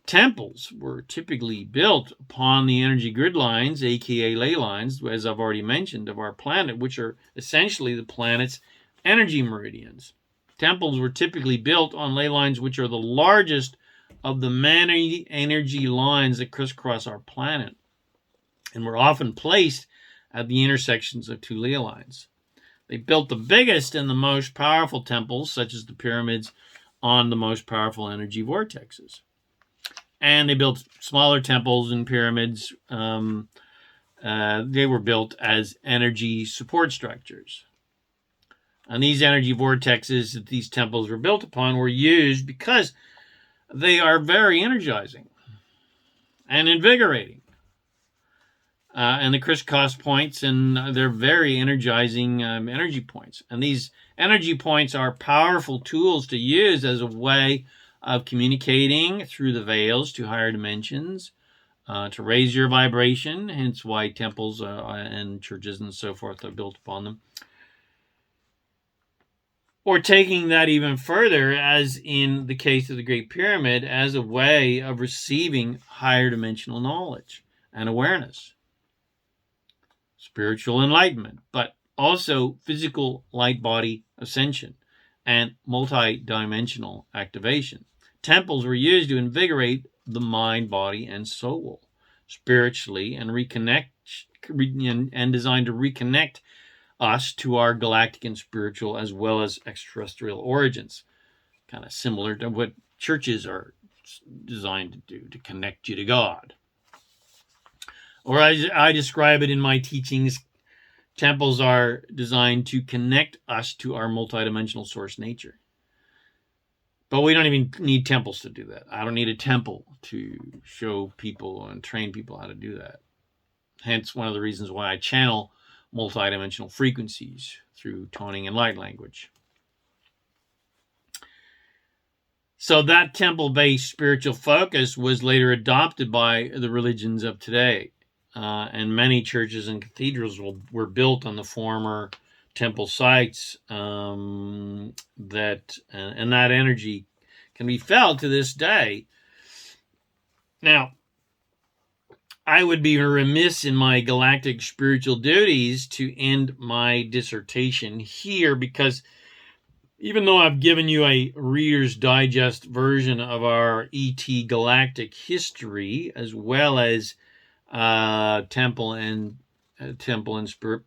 Temples were typically built upon the energy grid lines, aka ley lines, as I've already mentioned, of our planet, which are essentially the planet's energy meridians. Temples were typically built on ley lines, which are the largest of the many energy lines that crisscross our planet, and were often placed at the intersections of two ley lines. They built the biggest and the most powerful temples, such as the pyramids, on the most powerful energy vortexes. And they built smaller temples and pyramids. They were built as energy support structures. And these energy vortexes that these temples were built upon were used because they are very energizing and invigorating. And the crisscross points, and they're very energizing energy points. And these energy points are powerful tools to use as a way of communicating through the veils to higher dimensions, to raise your vibration, hence why temples and churches and so forth are built upon them. Or taking that even further, as in the case of the Great Pyramid, as a way of receiving higher dimensional knowledge and awareness, spiritual enlightenment, but also physical light body ascension and multi-dimensional activation. Temples were used to invigorate the mind, body, and soul spiritually, and and designed to reconnect us to our galactic and spiritual as well as extraterrestrial origins. Kind of similar to what churches are designed to do, to connect you to God. Or as I describe it in my teachings, temples are designed to connect us to our multidimensional source nature. But we don't even need temples to do that. I don't need a temple to show people and train people how to do that. Hence, one of the reasons why I channel multidimensional frequencies through toning and light language. So that temple-based spiritual focus was later adopted by the religions of today. And many churches and cathedrals were built on the former temple sites, and that energy can be felt to this day. Now, I would be remiss in my galactic spiritual duties to end my dissertation here, because even though I've given you a Reader's Digest version of our ET galactic history, as well as temple and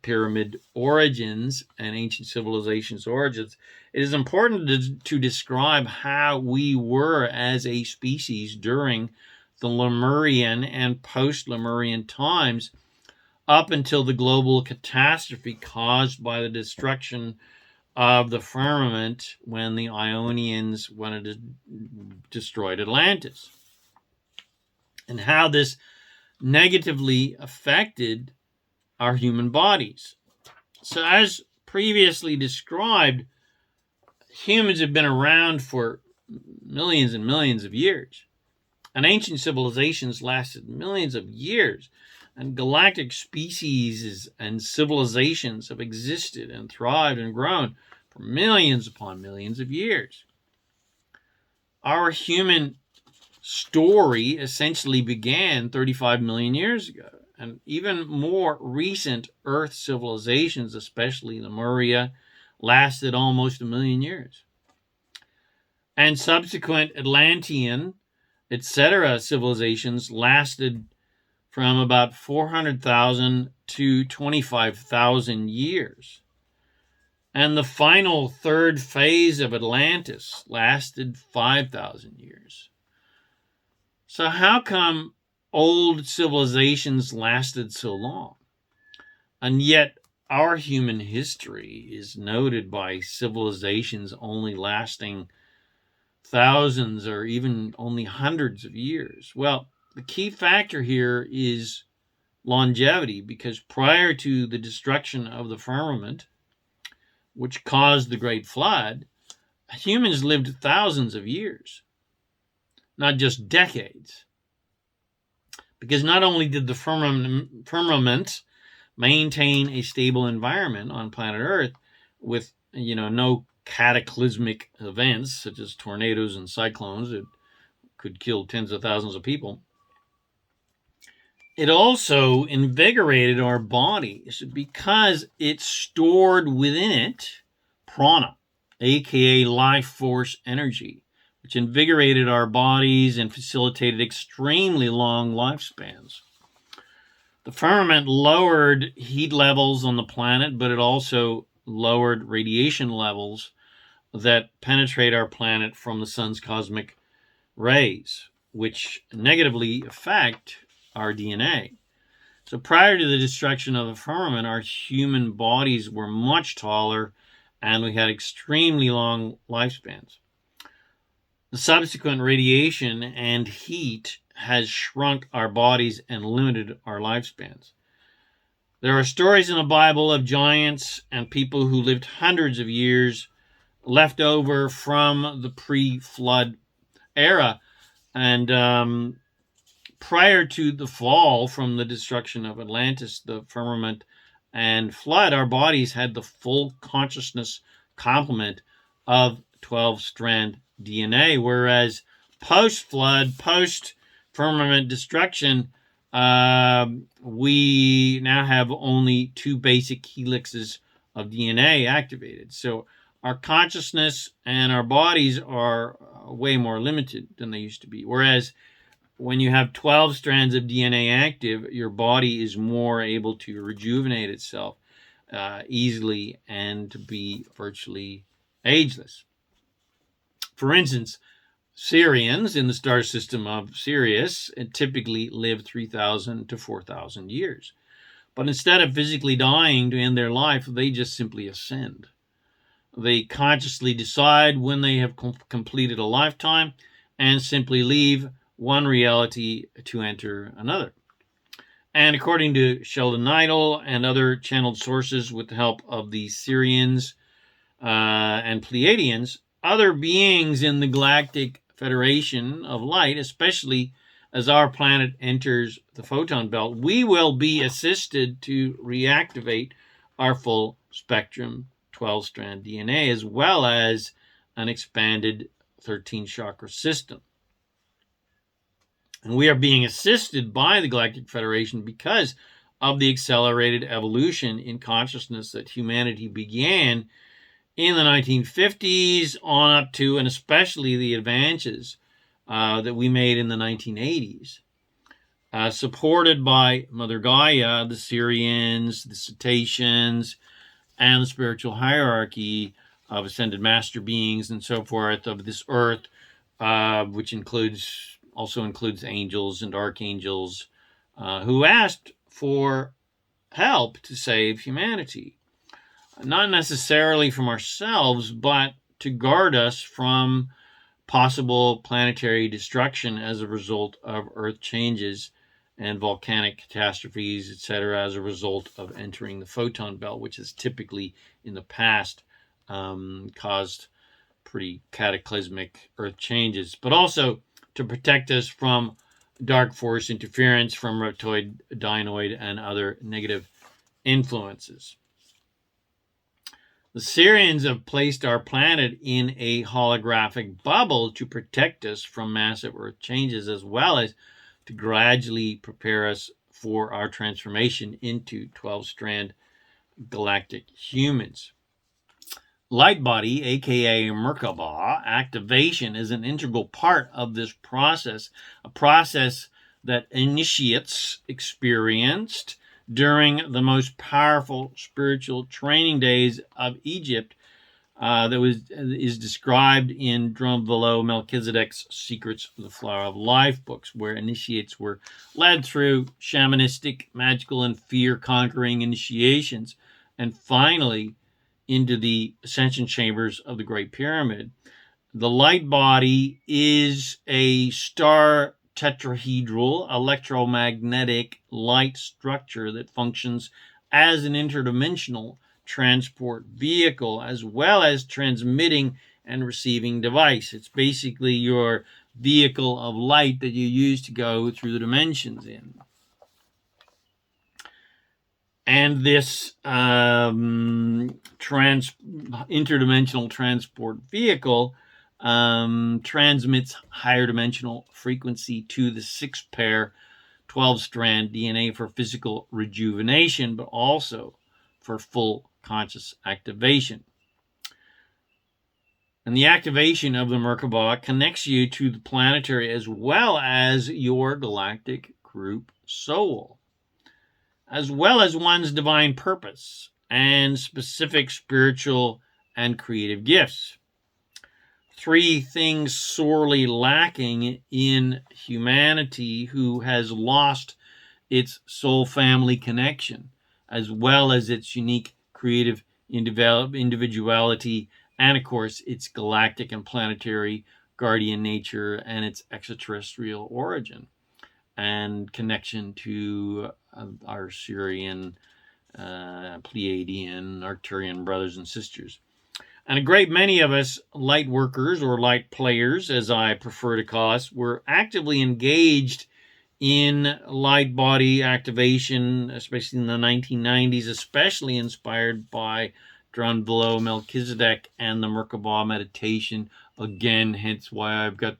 pyramid origins and ancient civilizations origins, it is important to describe how we were as a species during the Lemurian and post-Lemurian times, up until the global catastrophe caused by the destruction of the firmament when the Ionians wanted to destroy Atlantis, and how this negatively affected our human bodies. So, as previously described, humans have been around for millions and millions of years, and ancient civilizations lasted millions of years, and galactic species and civilizations have existed and thrived and grown for millions upon millions of years. Our human story essentially began 35 million years ago. and even more recent Earth civilizations, especially Lemuria, lasted almost 1 million years. And subsequent Atlantean, etc. civilizations lasted from about 400,000 to 25,000 years. And the final third phase of Atlantis lasted 5,000 years. So how come old civilizations lasted so long? And yet our human history is noted by civilizations only lasting thousands or even only hundreds of years. Well, the key factor here is longevity, because prior to the destruction of the firmament, which caused the Great Flood, humans lived thousands of years, not just decades. Because not only did the firmament maintain a stable environment on planet Earth with, no cataclysmic events such as tornadoes and cyclones that could kill tens of thousands of people, it also invigorated our bodies because it stored within it prana, aka life force energy, which invigorated our bodies and facilitated extremely long lifespans. The firmament lowered heat levels on the planet, but it also lowered radiation levels that penetrate our planet from the sun's cosmic rays, which negatively affect our DNA. So prior to the destruction of the firmament, our human bodies were much taller and we had extremely long lifespans. The subsequent radiation and heat has shrunk our bodies and limited our lifespans. There are stories in the Bible of giants and people who lived hundreds of years left over from the pre-flood era. And prior to the fall from the destruction of Atlantis, the firmament, and flood, our bodies had the full consciousness complement of 12-strand DNA, whereas post-flood, post-firmament destruction, we now have only 2 basic helixes of DNA activated. So our consciousness and our bodies are way more limited than they used to be. Whereas when you have 12 strands of DNA active, your body is more able to rejuvenate itself easily and to be virtually ageless. For instance, Sirians in the star system of Sirius typically live 3,000 to 4,000 years. But instead of physically dying to end their life, they just simply ascend. They consciously decide when they have completed a lifetime and simply leave one reality to enter another. And according to Sheldon Neidl and other channeled sources with the help of the Sirians and Pleiadians, other beings in the Galactic Federation of Light, especially as our planet enters the photon belt, we will be assisted to reactivate our full spectrum 12-strand DNA, as well as an expanded 13-chakra system. And we are being assisted by the Galactic Federation because of the accelerated evolution in consciousness that humanity began in the 1950s on up to, and especially the advances that we made in the 1980s. Supported by Mother Gaia, the Sirians, the Cetaceans, and the spiritual hierarchy of ascended master beings and so forth of this earth, which also includes angels and archangels who asked for help to save humanity. Not necessarily from ourselves, but to guard us from possible planetary destruction as a result of Earth changes and volcanic catastrophes, etc., as a result of entering the photon belt, which has typically in the past caused pretty cataclysmic Earth changes, but also to protect us from dark force interference from reptoid, dinoid, and other negative influences. The Sirians have placed our planet in a holographic bubble to protect us from massive Earth changes, as well as to gradually prepare us for our transformation into 12-strand galactic humans. Light body, aka Merkaba, activation is an integral part of this process, a process that initiates experienced during the most powerful spiritual training days of Egypt that is described in Drunvalo, Melchizedek's Secrets of the Flower of Life books, where initiates were led through shamanistic, magical, and fear-conquering initiations, and finally into the ascension chambers of the Great Pyramid. The light body is a star tetrahedral electromagnetic light structure that functions as an interdimensional transport vehicle as well as transmitting and receiving device. It's basically your vehicle of light that you use to go through the dimensions in. And this interdimensional transport vehicle transmits higher dimensional frequency to the 6-pair 12-strand DNA for physical rejuvenation, but also for full conscious activation. And the activation of the Merkaba connects you to the planetary as well as your galactic group soul, as well as one's divine purpose and specific spiritual and creative gifts. 3 things sorely lacking in humanity who has lost its soul family connection, as well as its unique creative individuality, and of course its galactic and planetary guardian nature and its extraterrestrial origin and connection to our Syrian, Pleiadian, Arcturian brothers and sisters. And a great many of us light workers, or light players, as I prefer to call us, were actively engaged in light body activation, especially in the 1990s, especially inspired by Drunvalo, Melchizedek, and the Merkaba meditation. Again, hence why I've got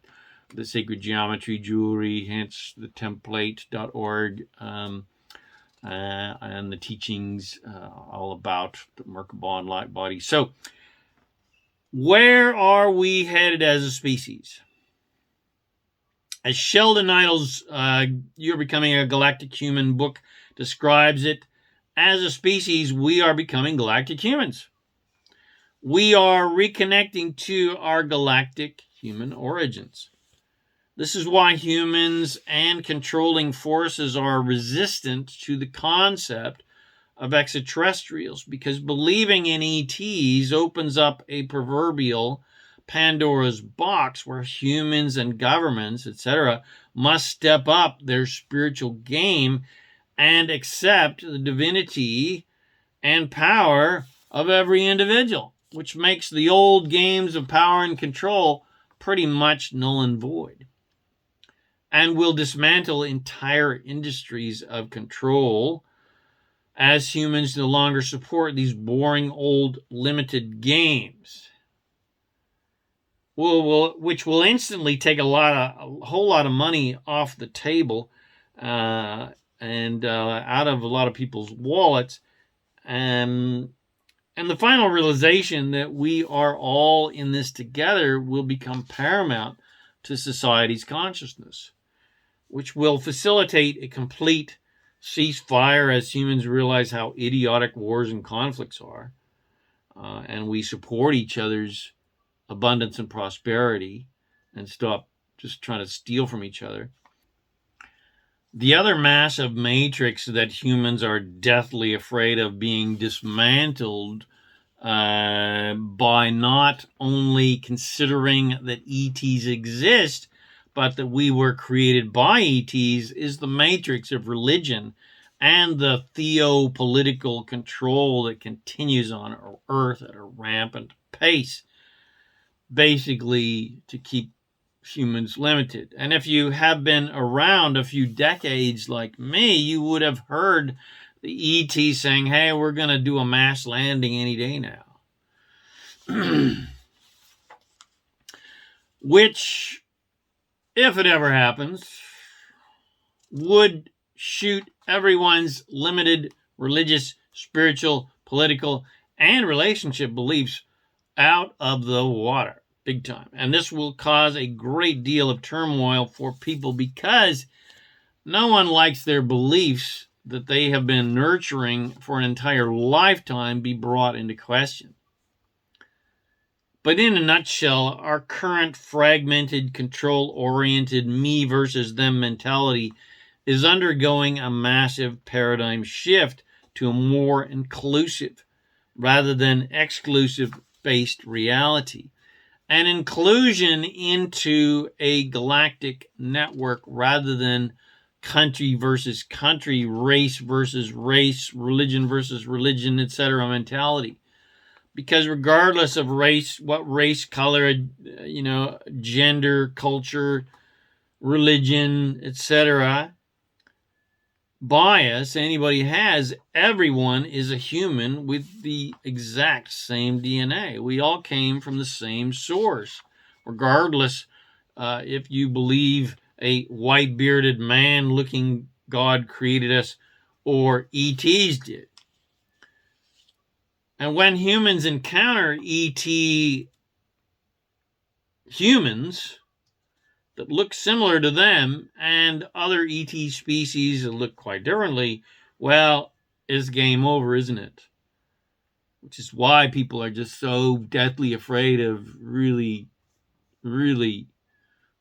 the sacred geometry jewelry, hence the template.org, and the teachings all about the Merkaba and light body. So, where are we headed as a species? As Sheldon Idle's You're Becoming a Galactic Human book describes it, as a species, we are becoming galactic humans. We are reconnecting to our galactic human origins. This is why humans and controlling forces are resistant to the concept of extraterrestrials, because believing in ETs opens up a proverbial Pandora's box where humans and governments, etc., must step up their spiritual game and accept the divinity and power of every individual, which makes the old games of power and control pretty much null and void, and will dismantle entire industries of control as humans no longer support these boring old limited games, which will instantly take a whole lot of money off the table and out of a lot of people's wallets, and the final realization that we are all in this together will become paramount to society's consciousness, which will facilitate a complete ceasefire as humans realize how idiotic wars and conflicts are, and we support each other's abundance and prosperity and stop just trying to steal from each other. The other massive matrix that humans are deathly afraid of being dismantled by not only considering that ETs exist, but that we were created by ETs, is the matrix of religion and the theopolitical control that continues on our Earth at a rampant pace, basically to keep humans limited. And if you have been around a few decades like me, you would have heard the ET saying, hey, we're going to do a mass landing any day now. Which, if it ever happens, would shoot everyone's limited religious, spiritual, political, and relationship beliefs out of the water, big time. And this will cause a great deal of turmoil for people because no one likes their beliefs that they have been nurturing for an entire lifetime be brought into question. But in a nutshell, our current fragmented, control-oriented me versus them mentality is undergoing a massive paradigm shift to a more inclusive rather than exclusive-based reality. An inclusion into a galactic network rather than country versus country, race versus race, religion versus religion, etc. mentality. Because regardless of race, what race, color, gender, culture, religion, etc., bias anybody has, everyone is a human with the exact same DNA. We all came from the same source, regardless if you believe a white-bearded man-looking God created us or ETs did. And when humans encounter ET humans that look similar to them and other ET species that look quite differently, well, it's game over, isn't it? Which is why people are just so deathly afraid of really, really,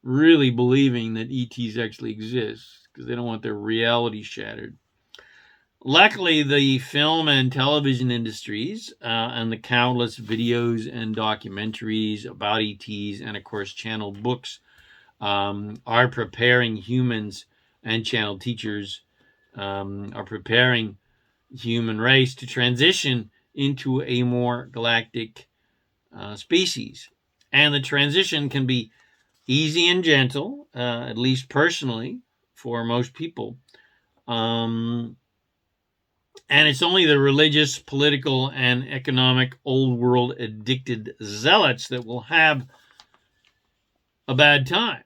really believing that ETs actually exist, because they don't want their reality shattered. Luckily, the film and television industries and the countless videos and documentaries about ETs and, of course, channeled books are preparing humans, and channel teachers are preparing human race to transition into a more galactic species. And the transition can be easy and gentle, at least personally, for most people. And it's only the religious, political, and economic old world addicted zealots that will have a bad time.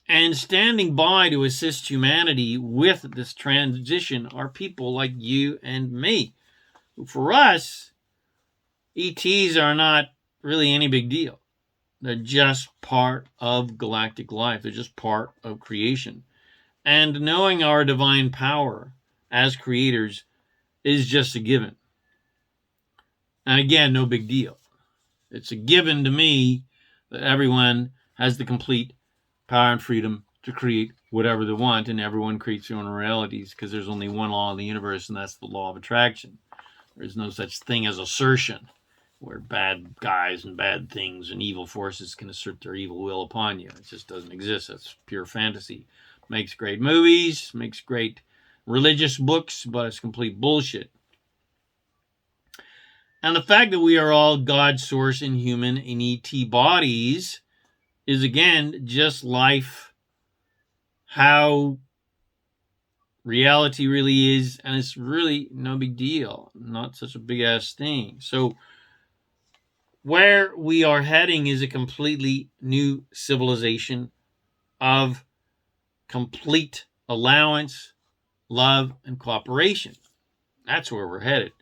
And standing by to assist humanity with this transition are people like you and me. For us, ETs are not really any big deal. They're just part of galactic life. They're just part of creation. And knowing our divine power as creators is just a given. And again, no big deal. It's a given to me that everyone has the complete power and freedom to create whatever they want, and everyone creates their own realities, because there's only one law in the universe, and that's the law of attraction. There's no such thing as assertion, where bad guys and bad things and evil forces can assert their evil will upon you. It just doesn't exist. That's pure fantasy. Makes great movies, makes great religious books, but it's complete bullshit. And the fact that we are all God's source in human and ET bodies is, again, just life, how reality really is, and it's really no big deal, not such a big-ass thing. So where we are heading is a completely new civilization of complete allowance, love, and cooperation. That's where we're headed.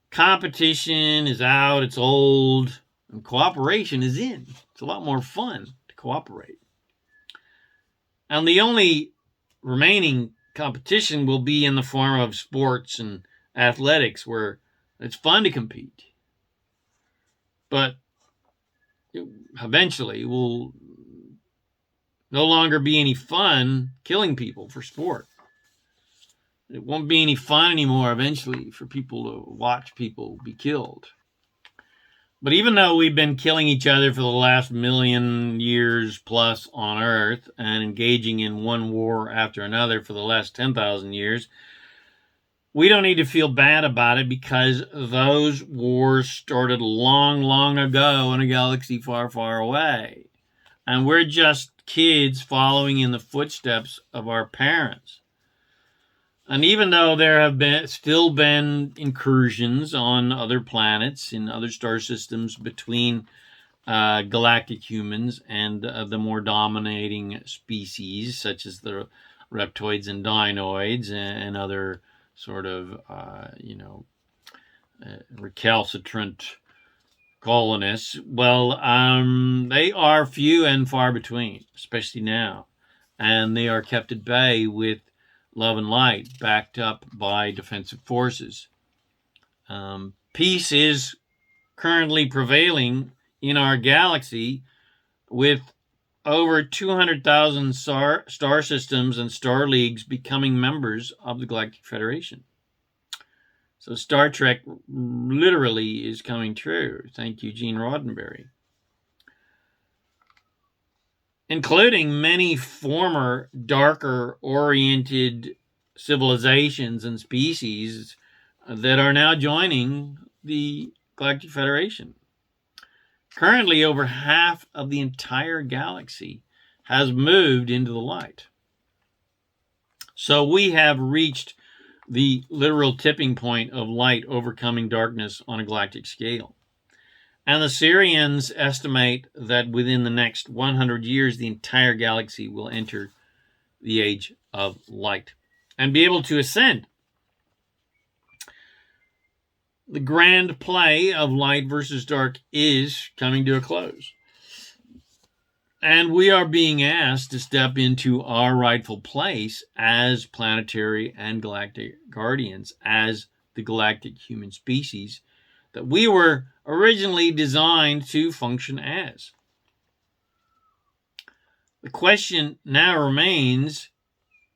Competition is out, it's old, and cooperation is in. It's a lot more fun to cooperate. And the only remaining competition will be in the form of sports and athletics, where it's fun to compete. But eventually it will no longer be any fun killing people for sport. It won't be any fun anymore eventually for people to watch people be killed. But even though we've been killing each other for the last 1,000,000 years plus on Earth and engaging in one war after another for the last 10,000 years, we don't need to feel bad about it, because those wars started long, long ago in a galaxy far, far away. And we're just kids following in the footsteps of our parents. And even though there have still been incursions on other planets in other star systems between galactic humans and the more dominating species, such as the reptoids and dinoids and other sort of, recalcitrant colonists. Well, they are few and far between, especially now. And they are kept at bay with love and light, backed up by defensive forces. Peace is currently prevailing in our galaxy with over 200,000 star systems and star leagues becoming members of the Galactic Federation. So Star Trek literally is coming true. Thank you, Gene Roddenberry. Including many former darker-oriented civilizations and species that are now joining the Galactic Federation. Currently, over half of the entire galaxy has moved into the light. So we have reached the literal tipping point of light overcoming darkness on a galactic scale. And the Syrians estimate that within the next 100 years, the entire galaxy will enter the age of light and be able to ascend. The grand play of light versus dark is coming to a close. And we are being asked to step into our rightful place as planetary and galactic guardians, as the galactic human species that we were originally designed to function as. The question now remains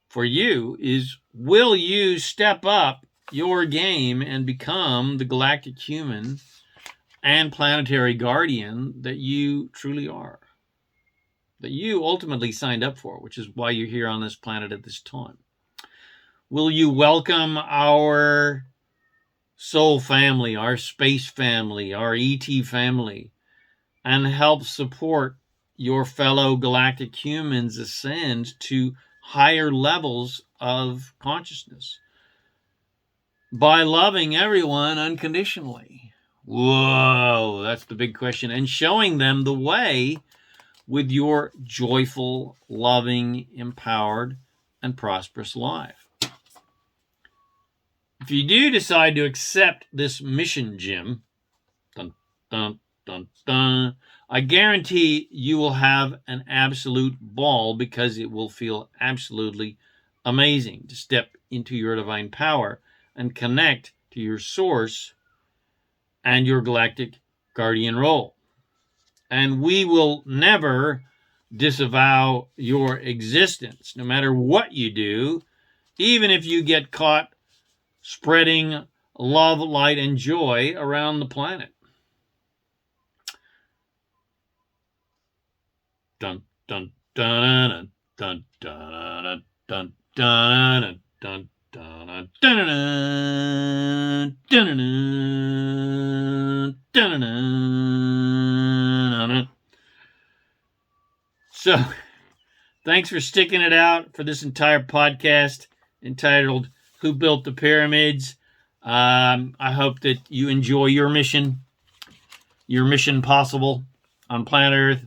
for you is, will you step up your game and become the galactic human and planetary guardian that you truly are, that you ultimately signed up for, which is why you're here on this planet at this time? Will you welcome our soul family, our space family, our ET family, and help support your fellow galactic humans ascend to higher levels of consciousness by loving everyone unconditionally? Whoa, that's the big question. And showing them the way with your joyful, loving, empowered, and prosperous life. If you do decide to accept this mission, Jim, dun, dun, dun, dun, I guarantee you will have an absolute ball, because it will feel absolutely amazing to step into your divine power and connect to your source and your galactic guardian role. And we will never disavow your existence, no matter what you do, even if you get caught spreading love, light, and joy around the planet. Dun dun dun dun dun dun dun dun dun dun dun. So, thanks for sticking it out for this entire podcast entitled "Who Built the Pyramids?" I hope that you enjoy your mission possible on planet Earth.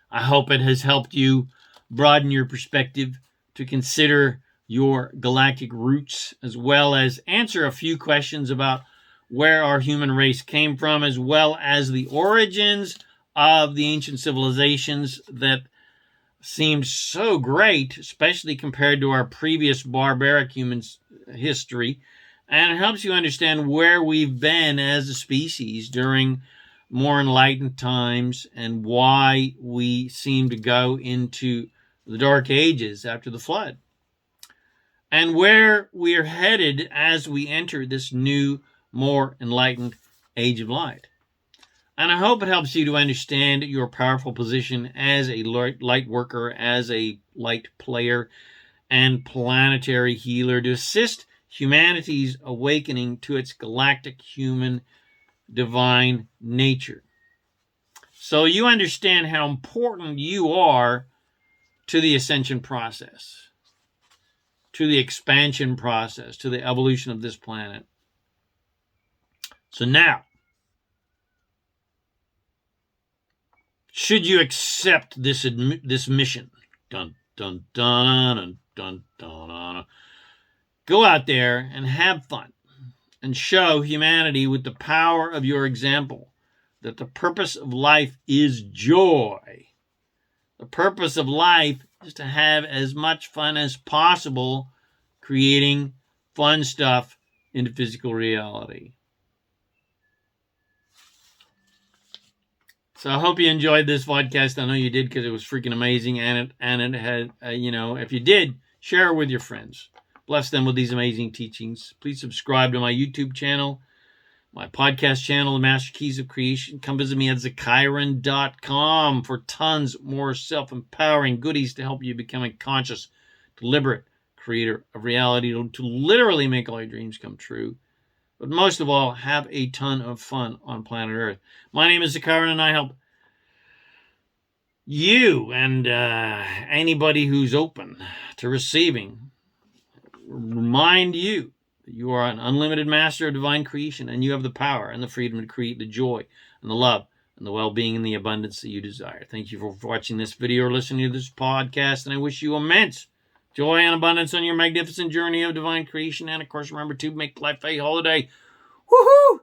I hope it has helped you broaden your perspective to consider your galactic roots, as well as answer a few questions about where our human race came from, as well as the origins of the ancient civilizations that seemed so great, especially compared to our previous barbaric humans' history. And it helps you understand where we've been as a species during more enlightened times and why we seem to go into the dark ages after the flood, and where we are headed as we enter this new, more enlightened age of light. And I hope it helps you to understand your powerful position as a light worker, as a light player, and planetary healer to assist humanity's awakening to its galactic human divine nature. So you understand how important you are to the ascension process, to the expansion process, to the evolution of this planet. So now, should you accept this mission? Dun, dun, dun, dun, dun, dun. Go out there and have fun and show humanity with the power of your example that the purpose of life is joy. The purpose of life is to have as much fun as possible creating fun stuff into physical reality. So I hope you enjoyed this podcast. I know you did because it was freaking amazing. And it had, if you did, share it with your friends. Bless them with these amazing teachings. Please subscribe to my YouTube channel, my podcast channel, The Master Keys of Creation. Come visit me at ZaKaiRan.com for tons more self-empowering goodies to help you become a conscious, deliberate creator of reality to literally make all your dreams come true. But most of all, have a ton of fun on planet Earth. My name is ZaKaiRan, and I help you and anybody who's open to receiving remind you that you are an unlimited master of divine creation, and you have the power and the freedom to create the joy and the love and the well-being and the abundance that you desire. Thank you for watching this video or listening to this podcast, and I wish you immense joy and abundance on your magnificent journey of divine creation. And, of course, remember to make life a holiday. Woohoo!